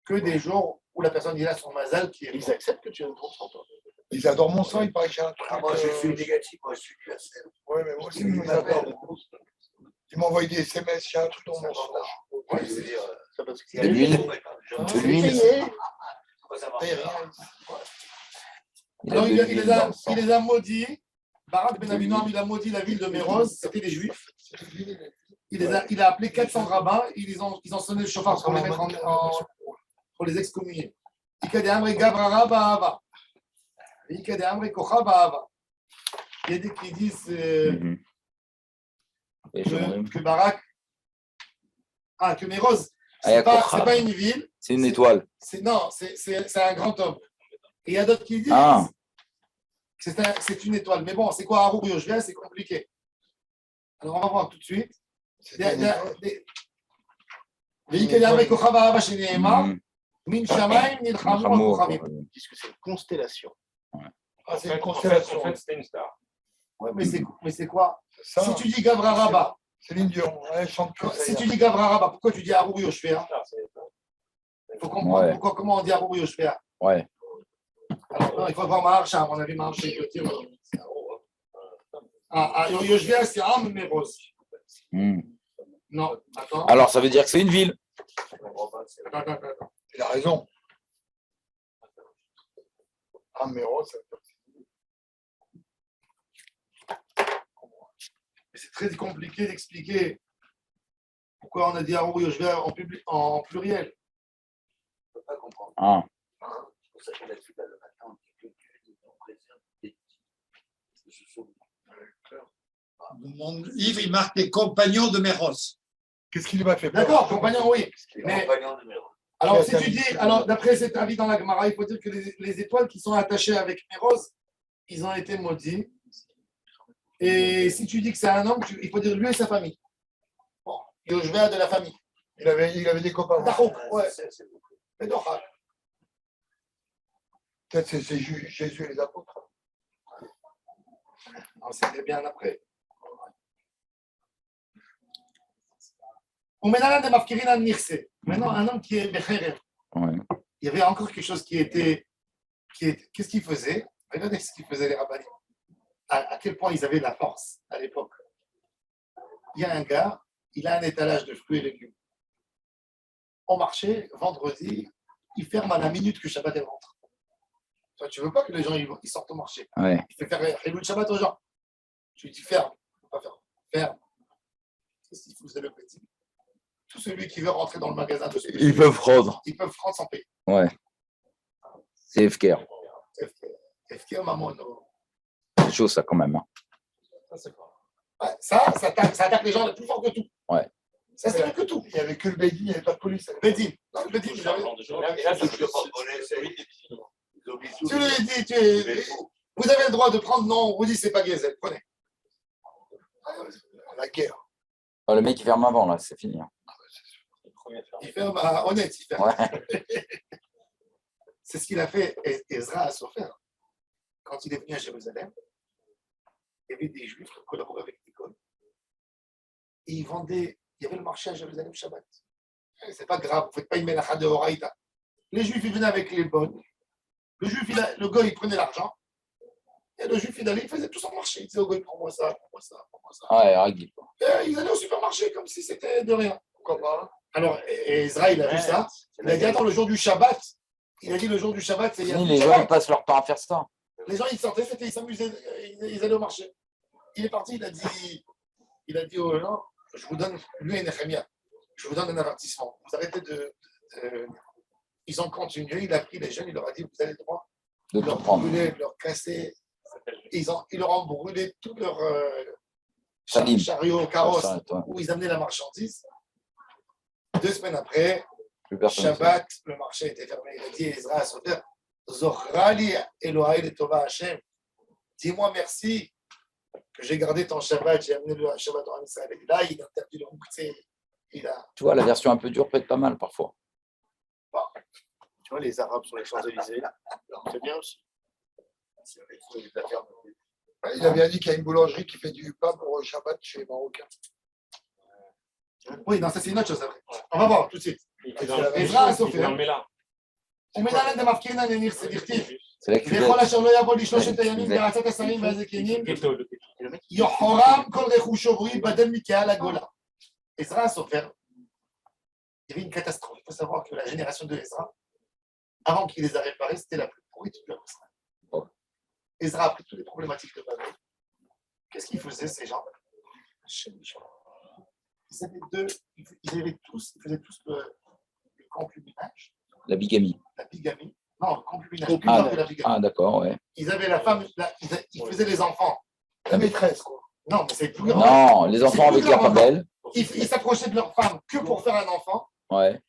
Que des jours où la personne il a son mazal qui est. Ils acceptent que tu donnes ton sang, toi. Ils adorent mon sang, il paraît qu'il y a un truc. Ah, moi, je suis négatif, moi, je suis du ACL. Oui, mais moi aussi, ils m'appellent. Ils m'envoient des SMS, il y a un truc dans mon sang. Ouais, je veux dire, Ça parce il y a De des l'huile. jours, mais quand je- De l'huile. Pourquoi ça marche Et pas? rien. Alors, de il l'huile dans le sang. les a maudits. Barak Ben Abinoam, il a maudit la ville de Méroz, c'était des Juifs. Il a appelé 400 rabbins, ils ont sonné le chauffard pour les mettre pour les excommunier. Il y a des qui disent Mhm. Et je m'en que Barak, que Méroz, Ah, il y a c'est pas Kochab. une ville, C'est une étoile. c'est un grand homme. Et il y a d'autres qui disent Ah. que c'est une étoile. Mais bon, c'est quoi Harour Yoshvia? C'est compliqué. Alors on va voir tout de suite. Mhm. Min Shamaim Nilchamu al-Kochavim. Ils disent que c'est une constellation. Ah, c'est une En constellation. fait, c'était une star. Ouais, mais c'est quoi? Ça, Si tu dis Gavra Rabba, c'est l'Indian. Elle chante que ça. si tu dis Gavra Rabba, pourquoi tu dis Harour Yoshvia? Il faut comprendre Ouais. comment on dit Harour Yoshvia. Ouais. Alors, non, il faut voir Maharsha. À mon avis, Maharsha, il peut dire. Yoshvia, c'est Am Meroz. Mhm. Non, attends. Alors, ça veut dire que c'est une ville. Attends. Il a raison. Ah, mais oh, ça veut dire. Mais c'est très compliqué d'expliquer pourquoi on a dit Harour Yoshvia en pluriel. Je ne peux pas comprendre. Ah. C'est pour ça qu'on a fait le matin, on dit que Dieu nous préserve des petits. Je suis Yves, il marque les compagnons de Méros. Qu'est-ce qu'il m'a fait peur? D'accord, compagnon, oui. Mais- compagnon numéro. Alors, si tu dis, d'après cet avis dans la Gemara, il faut dire que les étoiles qui sont attachées avec Méroz, ils ont été maudits. Et si tu dis que c'est un homme, il faut dire lui et sa famille. Bon, Yoshvia de la famille. Il avait des copains. Dahouk, ouais. C'est beaucoup. Mais Dochak. Peut-être c'est Jésus et les apôtres. Alors, c'était bien après. On met dans de Mafkirina Nirse. Maintenant, un homme qui est Becherem. Ouais. Il y avait encore quelque chose qui était. Qu'est-ce qu'il faisait? Regardez ce qu'ils faisaient les rabbins. À quel point ils avaient la force à l'époque. Il y a un gars, il a un étalage de fruits et légumes. On marchait vendredi, il ferme à la minute que Shabbat est rentre. Toi, tu veux pas que les gens ils sortent au marché. Ouais. Il fait faire Hilul Shabbat aux gens. Tu lui dis ferme. Il ne faut pas faire. Ferme. Qu'est-ce qu'il faut, c'est le petit. Tout celui qui veut rentrer dans le magasin de ce Ils peuvent prendre. ils peuvent prendre sans payer. Ouais. C'est FKR. FK, maman, non. C'est chaud, ça, quand même. Hein. Ça, c'est quoi? Ouais, ça attaque les gens plus fort que tout. Ouais. Ça, c'est plus que tout. Il n'y avait que le Bédi, il n'y avait pas de police. Bédine. Non, le Bédine, Et là, ça se tu lui dis, vous avez le droit de prendre, non, on vous dit, c'est pas Gazelle, prenez. La guerre. Oh, le mec, il ferme avant, là, c'est fini. Hein. Il ferme honnête, il ferme. Ouais. C'est ce qu'il a fait Ezra à Sofer. Quand il est venu à Jérusalem, il y avait des Juifs qui collaboraient avec l'école. Et ils vendaient, il y avait le marché à Jérusalem Shabbat. C'est pas grave, vous ne faites pas une mélacha de Horaïta. Les Juifs, ils venaient avec les bonnes. Le gars, il prenait l'argent. Et le Juif, il allait, il faisait tout son marché. Il disait au gars, prends-moi ça, prends-moi ça, prends-moi ça. Ouais, ragil. Et ils allaient au supermarché comme si c'était de rien. Pourquoi pas? Alors, Ezra, il a vu ça. Il a dit, attends, le jour du Shabbat. Il a dit, le jour du Shabbat, c'est. Les gens, ils passent leur temps à faire ça. Les gens, ils sortaient, ils s'amusaient, ils allaient au marché. Il est parti, il a dit aux gens, je vous donne, lui et Nehemia, je vous donne un avertissement. Vous arrêtez ils ont continué, il a pris les jeunes, il leur a dit, vous avez le droit De de leur tout prendre. brûler, de leur casser. Ils leur ont brûlé tous leurs Salim. chariots, carrosses, Ça, toi. où ils amenaient la marchandise. 2 semaines après, Plus personne ne sait. Shabbat, le marché était fermé. Il a dit à Ezra à Sofer, Zochrali Elohai le Tova Hashem. Dis-moi merci que j'ai gardé ton Shabbat, j'ai amené le Shabbat en Israël. Et là, il a interdit le Mouktsé. Il a. Tu vois, la version un peu dure peut être pas mal parfois. Tu vois, les Arabes sur les Champs-Élysées. C'est bien aussi. Il a bien dit qu'il y a une boulangerie qui fait du pain pour Shabbat chez les Marocains. Oui, non, ça c'est une autre chose après. On va voir tout de suite. Ezra à Sofer. ומנהלן דמפקירנן לנכסי דכתיב C'est là que tu וכל אשר לא יבוא לשלושת הימים בעצת השרים והזקנים יחורם כל רכושו והוא ייבדל מקהל הגולה. Ezra Sofer, il y avait une catastrophe. Il faut savoir que la génération de Ezra, avant qu'il les a réparés, c'était la plus pourrie de toute Israël. Ezra a pris toutes les problématiques de Babel. Qu'est-ce qu'ils faisaient ces gens? Ils faisaient tous le concubinage. la bigamie. La bigamie. Non, le concubinage. Plus fort que la bigamie. Ah, d'accord, ouais. Ils avaient la femme, ils faisaient les enfants. La maîtresse, quoi. Non, mais c'est plus grand. Non, les enfants avec la pas belle. Ils s'approchaient de leur femme que pour faire un enfant. Ouais.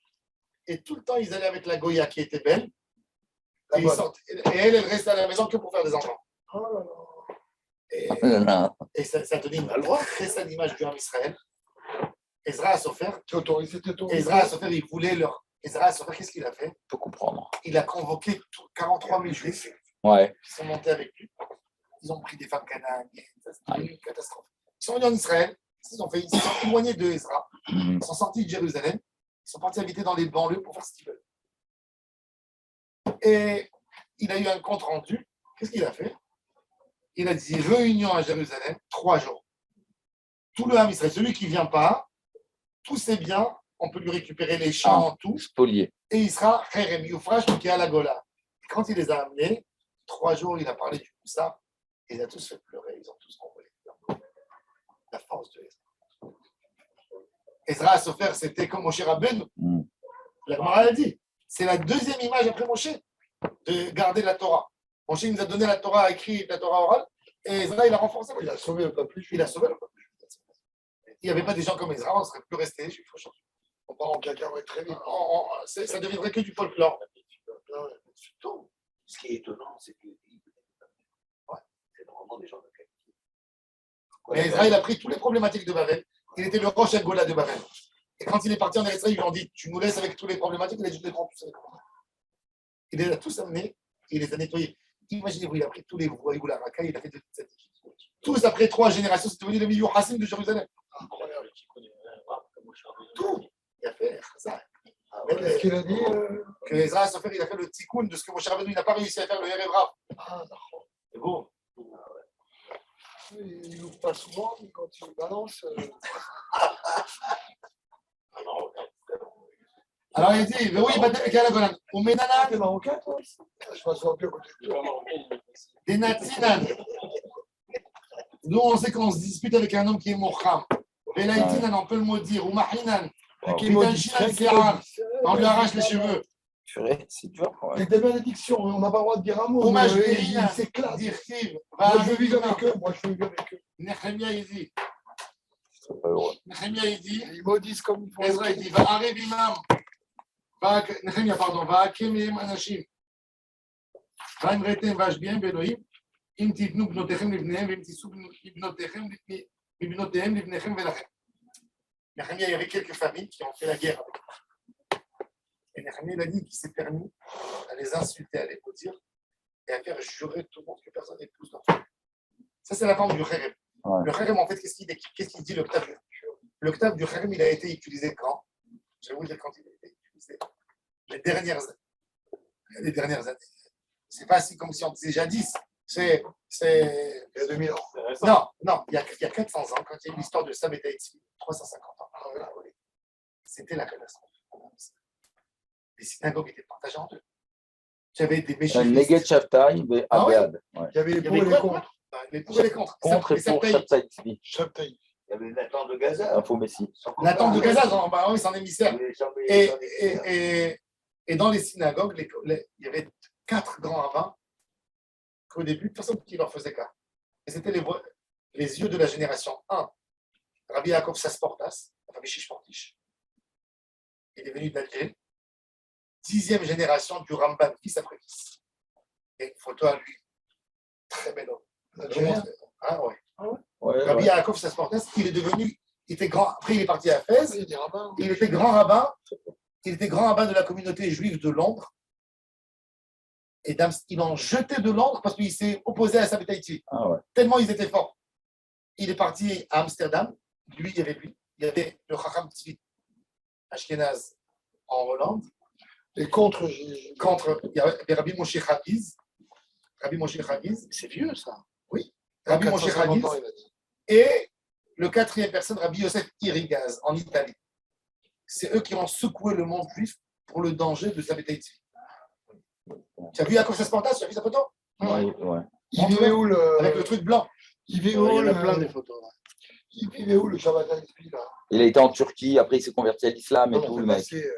Et tout le temps, ils allaient avec la Goya qui était belle. La Et, bonne. et elle restait à la maison que pour faire des enfants. Oh là là. Et ça donnait une très sale image du Ham Israël. Ezra a souffert. C'est autorisé, c'est autorisé. Ezra a souffert, il voulait leur. Ezra a souffert, qu'est-ce qu'il a fait? Faut comprendre. Il a convoqué 43 000 juifs Ouais. qui sont montés avec lui. Ils ont pris des femmes cananéennes. C'était une catastrophe. Ils sont venus en Israël. Ils se sont éloignés de Ezra. Mhm. Ils sont sortis de Jérusalem. Ils sont partis habiter dans les banlieues pour faire ce qu'ils veulent. Et il a eu un compte rendu. Qu'est-ce qu'il a fait? Il a dit réunion à Jérusalem, 3 jours. Tout le Ham Israël, celui qui ne vient pas, tous ses biens, on peut lui récupérer les champs, tout, Spolié. et il sera Kherem Youfrash qui est à la Gola. Et quand il les a amenés, 3 jours, il a parlé du Moussa, et il a tous fait pleurer, ils ont tous envolé. La force de Ezra. Ezra à Sofer, c'était comme Moshe Rabbeinu. Mhm. La Gemara a dit, c'est la deuxième image après Moshe, de garder la Torah. Moshe nous a donné la Torah écrite, la Torah orale, et Ezra, il a renforcé. Il a sauvé le peuple. Il a sauvé le peuple. Il n'y avait pas des gens comme Ezra, on ne serait plus resté. On part en cacahuète très vite. Ça deviendrait que du folklore. C'est tout. Ce qui est étonnant, c'est que c'est vraiment des gens de qualité. Mais Ezra, il a pris toutes les problématiques de Babel. Il était le Rosh Gola de Babel. Et quand il est parti en Eretz, ils lui ont dit, tu nous laisses avec toutes les problématiques, il a dit, je les prends tous avec moi. Il les a tous amenés, il les a nettoyés. Imaginez-vous, il a pris tous les voyous, la racaille, il a fait de cette équipe. Tous après 3 générations, c'est devenu le milieu Hassim de Jérusalem. Tout. Il a fait ça. Qu'est-ce qu'il a dit Que Ezra Sofer, il a fait le tikkun de ce que Moshe Rabbeinu, il n'a pas réussi à faire le Erev Rav. Ah, d'accord. C'est beau. Il n'ouvre pas souvent, mais quand il balance. Alors il dit, oui, il va à la Golan. Ou Ménana, T'es marocain, toi? je passe un peu à côté. Des Natsinan. Nous, on sait qu'on se dispute avec un homme qui est Mocham. Velaïtinan, on peut le maudire. Ou Mahinan. Qui maudit, On lui arrache les cheveux. Purée, c'est dur. Ouais. C'est des malédictions, on n'a pas le droit de dire un mot. Hommage mais Mérina. ils s'éclatent. Dirtiv. Moi, je veux vivre avec eux. Moi, je veux vivre avec eux. Nehemia, il dit. C'est pas heureux. Nehemia, il dit. Ils maudissent comme ils font. Ezra, il dit. Va arrive imam. Nehemia, pardon. Va akemim anashim. Va imretem vashbiem beloim. אם תיתנו בנותיכם לבניהם ואם תישאו בנותיכם מבנותיהם לבניכם ולכם. Nehemia, il y avait quelques familles qui ont fait la guerre avec lui. Et Nehemia, il a dit qu'il s'est permis à les insulter, à les maudire et à faire jurer tout le monde que personne n'épouse leur femme. Ça, c'est la forme du kherem. Ouais. Le kherem, en fait, qu'est-ce qu'il dit le ktab? Le ktab du kherem, il a été utilisé quand? Je vais vous dire quand il a été utilisé. Les dernières années. C'est pas si, comme si on disait jadis. C'est. Il y a 2000 ans. Non, il y a 400 ans, quand il y a eu l'histoire de Sabet Haïti, 350 ans. C'était la catastrophe. Les synagogues étaient partagées en deux. J'avais des méchants. Neged Shabtai et Ah ouais? Abad. Ouais. Il y avait les Il y pour et avait les quoi? contre. Les pour et les contre. Contre et pour Shabtai Tzvi. Chaptaï. Il y avait Nathan de Gaza. Info Messi. Nathan de Gaza, bah oui, c'est un émissaire. Et Et dans les synagogues, il y avait 4 grands rabbins qu'au début, personne qui leur faisait cas. Et c'était les yeux de la génération 1. Rabbi Yaakov Sasportas, Rabbi Shishportish. Il est venu d'Alger. 10e génération du Ramban, fils après fils. Et une photo à lui. Très bel homme. Ah ouais. Ouais, Rabbi ouais. Yaakov Sasportas, il est devenu, il était grand. Après, il est parti à Fès. Il y a des rabbins. Il était grand rabbin. Il était grand rabbin de la communauté juive de Londres. Et ils l'ont jeté de Londres parce qu'il s'est opposé à Sabet Haïti. Ah ouais. Tellement ils étaient forts. Il est parti à Amsterdam. Lui, il y avait lui. Il y avait le Chacham Tzvi Ashkenaz en Hollande. Les contre, Il y avait Rabbi Moshe Chagiz. Rabbi Moshe Chagiz. C'est vieux, ça. Rabbi Moshe 450 Chagiz. ans, il a dit. Et le 4e personne, Rabbi Yosef Irigaz, en Italie. C'est eux qui ont secoué le monde juif pour le danger de Sabet Haïti. Tu as vu Yaakov Sasportas? Tu as vu sa photo? Ouais. Il vivait où le. Avec le truc blanc. Il vivait Il y où en a plein le. des photos. Ouais. Il vivait où le Shabbat Haïti, là? Il a été en Turquie, après il s'est converti à l'islam et Non, tout, on le fait mec. passer,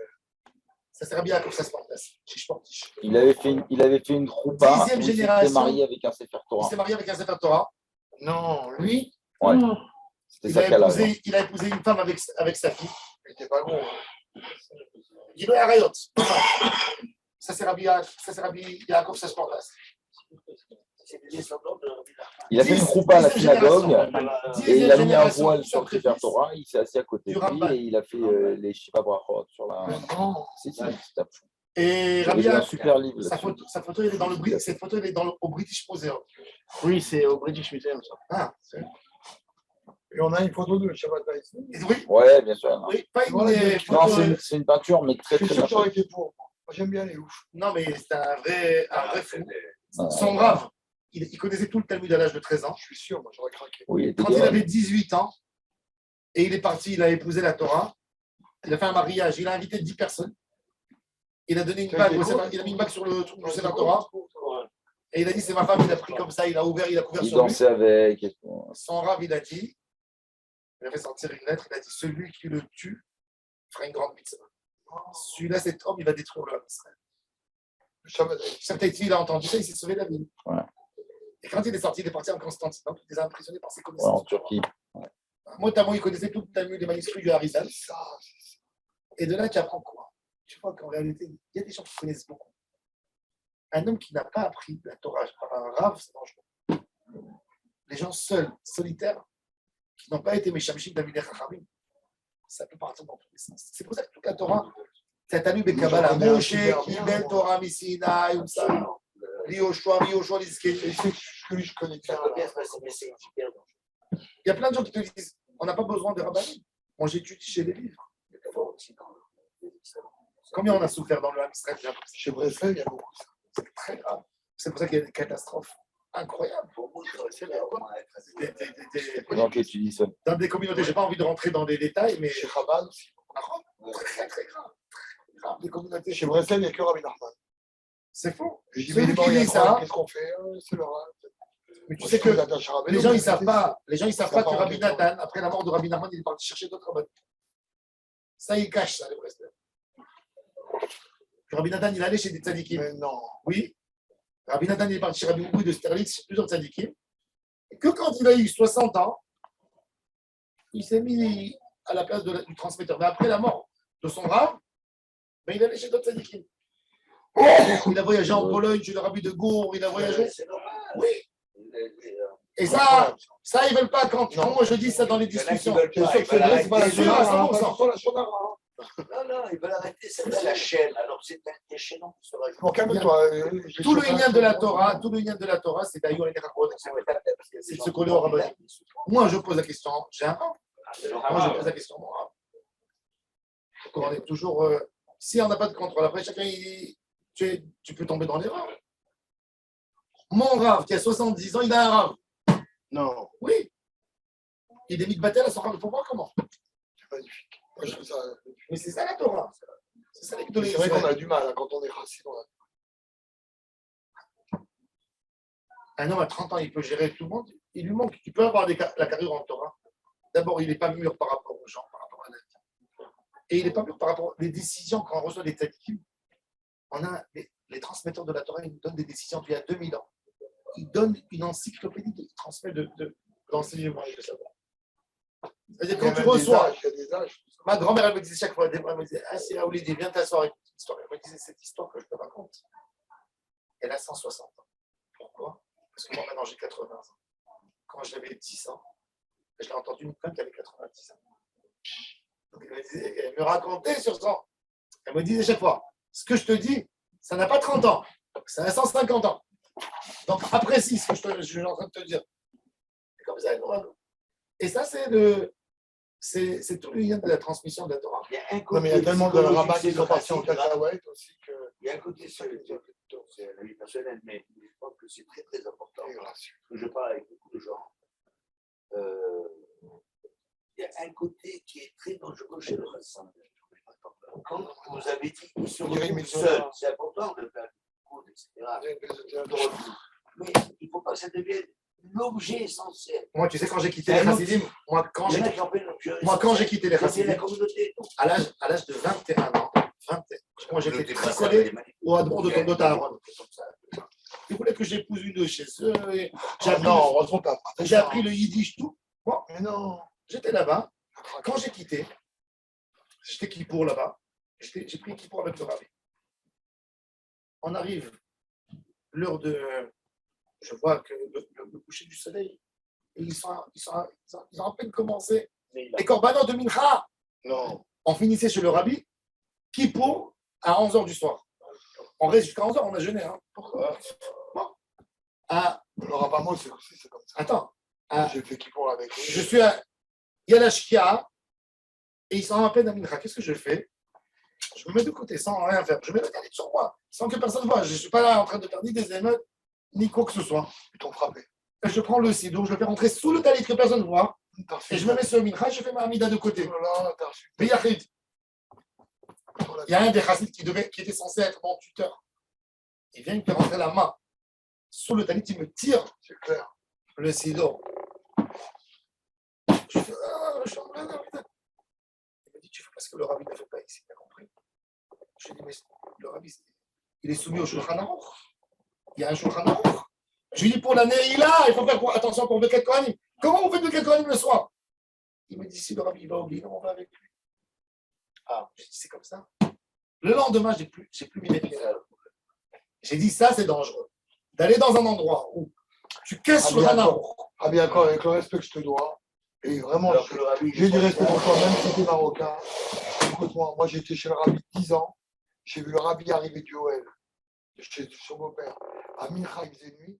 Ça c'est Rabbi Yaakov Sasportas. Shishportish. Il avait fait une choupa. 10e où il s'était génération. marié avec un Sefer Il Torah. s'est marié avec un Sefer Torah. Non, lui, Lui, Ouais. C'était ça qu'elle avait. il a épousé une femme avec sa fille. il était pas bon. Il est Arayot. Ça c'est Rabbi Yaakov Sasportas. c'est des descendants de Rabbi Nachman. Il a fait une choupa à la synagogue et il a mis un voile sur le Sefer Torah. Il s'est assis à côté de lui et il a fait les Shiva Brachot sur la. Non. Si, c'est un fou. Et J'avais Rabbi lu un Yaakov, super livre sa là-dessus. photo, elle est dans le cette photo, elle est au British Museum. Oui, c'est au British Museum, ça. Ah, Et on a une photo de Shabbat Haïti. oui, Ouais, bien sûr. Non, oui, pas une Voilà, photo. c'est une peinture, mais très Je suis très sûr bien que faite. tu aurais été pour. Moi, j'aime bien les oufs. Non, mais c'est un vrai fou. Ouais. Son Rav, il connaissait tout le Talmud à l'âge de 13 ans. Je suis sûr, moi, j'aurais craqué. Oui, il était Quand il bien. avait 18 ans, et il est parti, il a épousé la Torah, il a fait un mariage, il a invité 10 personnes. Il a donné une bague, il a mis une bague sur le truc du Sefer Torah, et il a dit c'est ma femme, il a pris comme ça, il a couvert Il sur lui. dansait avec et tout. Son Rav, il a dit, il a fait sortir une lettre, il a dit celui qui le tue fera une grande mitzvah. Celui-là, cet homme, il va détruire le Ham Israël. Le Shabbat Haïti. Peut-être qu'il a entendu ça, il s'est sauvé la vie. Ouais. Et quand il est sorti, il est parti en Constantinople, il les a impressionnés par ses Ouais, en connaissances. Turquie. Mot à mot, il connaissait tout le Talmud, les manuscrits du Harizal. Et de là, tu apprends quoi? Tu vois qu'en réalité, il y a des gens qui connaissent beaucoup. Un homme qui n'a pas appris la Torah par un Rav, c'est dangereux. Les gens seuls, solitaires, qui n'ont pas été Meshamshim d'Amineh Chachamim, ça peut partir dans tous les sens. C'est pour ça que toute la Torah, c'est Talmud et Kabbalah. Moshe, Kibel, Torah, Misinaï, ou ça. Lioshua, Lizkei. Et c'est ce que je connais bien. Ça peut bien se passer, mais c'est super dangereux. Il y a plein de gens qui te disent on n'a pas besoin de rabbinim. Moi, j'étudie chez les livres. Combien on a souffert dans le Ham Israël? Chez Breslau, il y a beaucoup ça. C'est très grave. C'est pour ça qu'il y a des catastrophes incroyables. Donc, tu dis ça. Dans des communautés, je n'ai pas envie de rentrer dans des détails, mais Chez Chabad aussi. très, très grave. Très grave. Des communautés. Chez Breslau, il n'y a que Rabbi Nachman. C'est faux. Je dis, Celui mais qui bon, il y a dit quoi, ça, qu'est-ce qu'on fait? C'est le rat. mais tu Moi, sais je que suis attaché à Rabbeinu, les gens, mais ils savent c'est- pas, les gens, ils savent ça pas que part en Rabbi question. Nathan, après la mort de Rabbi Nachman, il est parti chercher d'autres rabbins. Ça, il cache ça, les Breslev. Rabbi Nathan, il allait chez des tzadikim. Mais non. Oui. Rabbi Nathan, il est parti chez Rabbi Oubou de Sterlitz, chez plusieurs tzadikim. Et que quand il a eu 60 ans, il s'est mis à la place du transmetteur. Mais après la mort de son rab, ben, il allait chez d'autres tzadikim. Il a voyagé en Pologne chez le Rabbi de Gour, il a voyagé. C'est normal. Oui. Et ça, ils ne veulent pas quand moi je dis ça dans les Il y en a qui discussions. veulent pas, ils veulent C'est pas la arrêter. Shonara, hein, c'est pas la Shonara. Non, ils veulent arrêter, c'est pas la chaîne. Alors c'est un déchaînement qui se rajoute. Bon, calme-toi. Tout le lien de la Torah, c'est d'ailleurs c'est de se coller au rabbin. Moi, je pose la question, j'ai un rab. Moi, je pose la question, mon rab. Donc, on est toujours. Si on n'a pas de contrôle, après, chacun, tu peux tomber dans l'erreur. Mon rab, qui a 70 ans, il a un rab. Non. Oui. Il est mikbatel à son rab. Il faut voir comment. C'est magnifique. Moi, je trouve ça. Mais c'est ça la Torah. C'est ça les C'est vrai qu'on a du mal hein, quand on est raciste. Un homme à 30 ans, il peut gérer tout le monde. Il lui manque. Tu peux avoir la carrure en Torah. D'abord, il n'est pas mûr par rapport aux gens, par rapport à la vie. Et il n'est pas mûr par rapport aux décisions quand on reçoit des tzadikim. On a les transmetteurs de la Torah, ils nous donnent des décisions d'il y a 2000 ans. Ils donnent une encyclopédie, ils transmettent de l'enseignement et de savoir. C'est-à-dire quand tu reçois. Il y a des âges. Ma grand-mère, elle me disait chaque fois, elle me disait, ah, c'est Raouli, viens t'asseoir avec une histoire. Elle me disait, cette histoire que je te raconte, elle a 160 ans. Pourquoi? Parce que moi, maintenant, j'ai 80 ans. Quand j'avais 10 ans, je l'ai entendu une femme qui avait 90 ans. Donc, elle me racontait sur son. Elle me disait chaque fois, ce que je te dis, ça n'a pas 30 ans, ça a 150 ans. Donc, apprécie ce que je suis en train de te dire. C'est comme ça, et ça, c'est tout le lien de la transmission de la Torah. Il y a un Non, côté mais il y a tellement de psychologique, rabbins qui c'est sont partis en facile, cacahuète aussi que. Il y a un côté c'est la vie personnelle, mais je pense que c'est très très important. Parce que je parle avec beaucoup de gens. Il y a un côté qui est très dangereux chez le Hassan. Quand vous avez dit qu'ils se retrouvent seuls, c'est important de faire des cours, etc. Mais il ne faut pas que ça devienne l'objet essentiel. Moi, tu sais, quand j'ai quitté les Hasidim, quand j'ai quitté les C'est la Hasidim, communauté. à l'âge de 21 ans, moi j'étais tricelé au Hadron de Tondot Aaron. Ils voulaient que j'épouse une de chez eux. J'ai appris le yiddish, tout. Bon, Mais non. j'étais là-bas. Quand j'ai quitté, j'étais Kippour là-bas. J'ai pris Kippour avec le rabbi. On arrive, l'heure de. Je vois que le coucher du soleil, et ils ont à peine commencé. Les korbanot de Mincha. Non. On finissait chez le rabbi, Kippour, à 11h du soir. On reste jusqu'à 11h, on a jeûné. Hein. Pourquoi? Bon. Le rabbin, moi, c'est aussi, c'est comme ça. Attends. J'ai fait qui pour avec eux. Je suis à Yalashkia et ils sont à peine à Mincha. Qu'est-ce que je fais? Je me mets de côté sans rien faire. Je mets la tête sur moi, sans que personne ne voit. Je ne suis pas là en train de faire ni des émeutes, ni quoi que ce soit. Ils t'ont frappé. Et je prends le sido, je le fais rentrer sous le talit que personne ne voit. Et je me mets sur Mincha, je fais ma Amida de côté. Mais il y a un des chassides qui était censé être mon tuteur. Il vient me faire rentrer la main sous le talit, il me tire. C'est clair. Le sido. Je fais, je suis en train de. Il me dit, tu fais pas ce que le rabbi ne fait pas ici, tu as compris? Je lui dis, mais le rabbi, il est soumis au Shulchan Aruch. Il y a un Shulchan Aruch. Je lui dis, pour l'année, il faut faire attention pour Beket Kohanim. Comment on fait Beket Kohanim le soir? Il me dit, si le rabbi il va oublier, on va avec lui. Ah, j'ai dit, c'est comme ça. Le lendemain, j'ai plus mis les pieds là. J'ai dit, ça, c'est dangereux. D'aller dans un endroit où tu casses le Shulchan Aruch. Ah bien d'accord, avec le respect que je te dois. Et vraiment, j'ai du respect pour toi, même si tu es marocain. Écoute-moi, moi j'étais chez le rabbi 10 ans. J'ai vu le rabbi arriver du OL, chez son beau-père. À Mincha, il faisait nuit.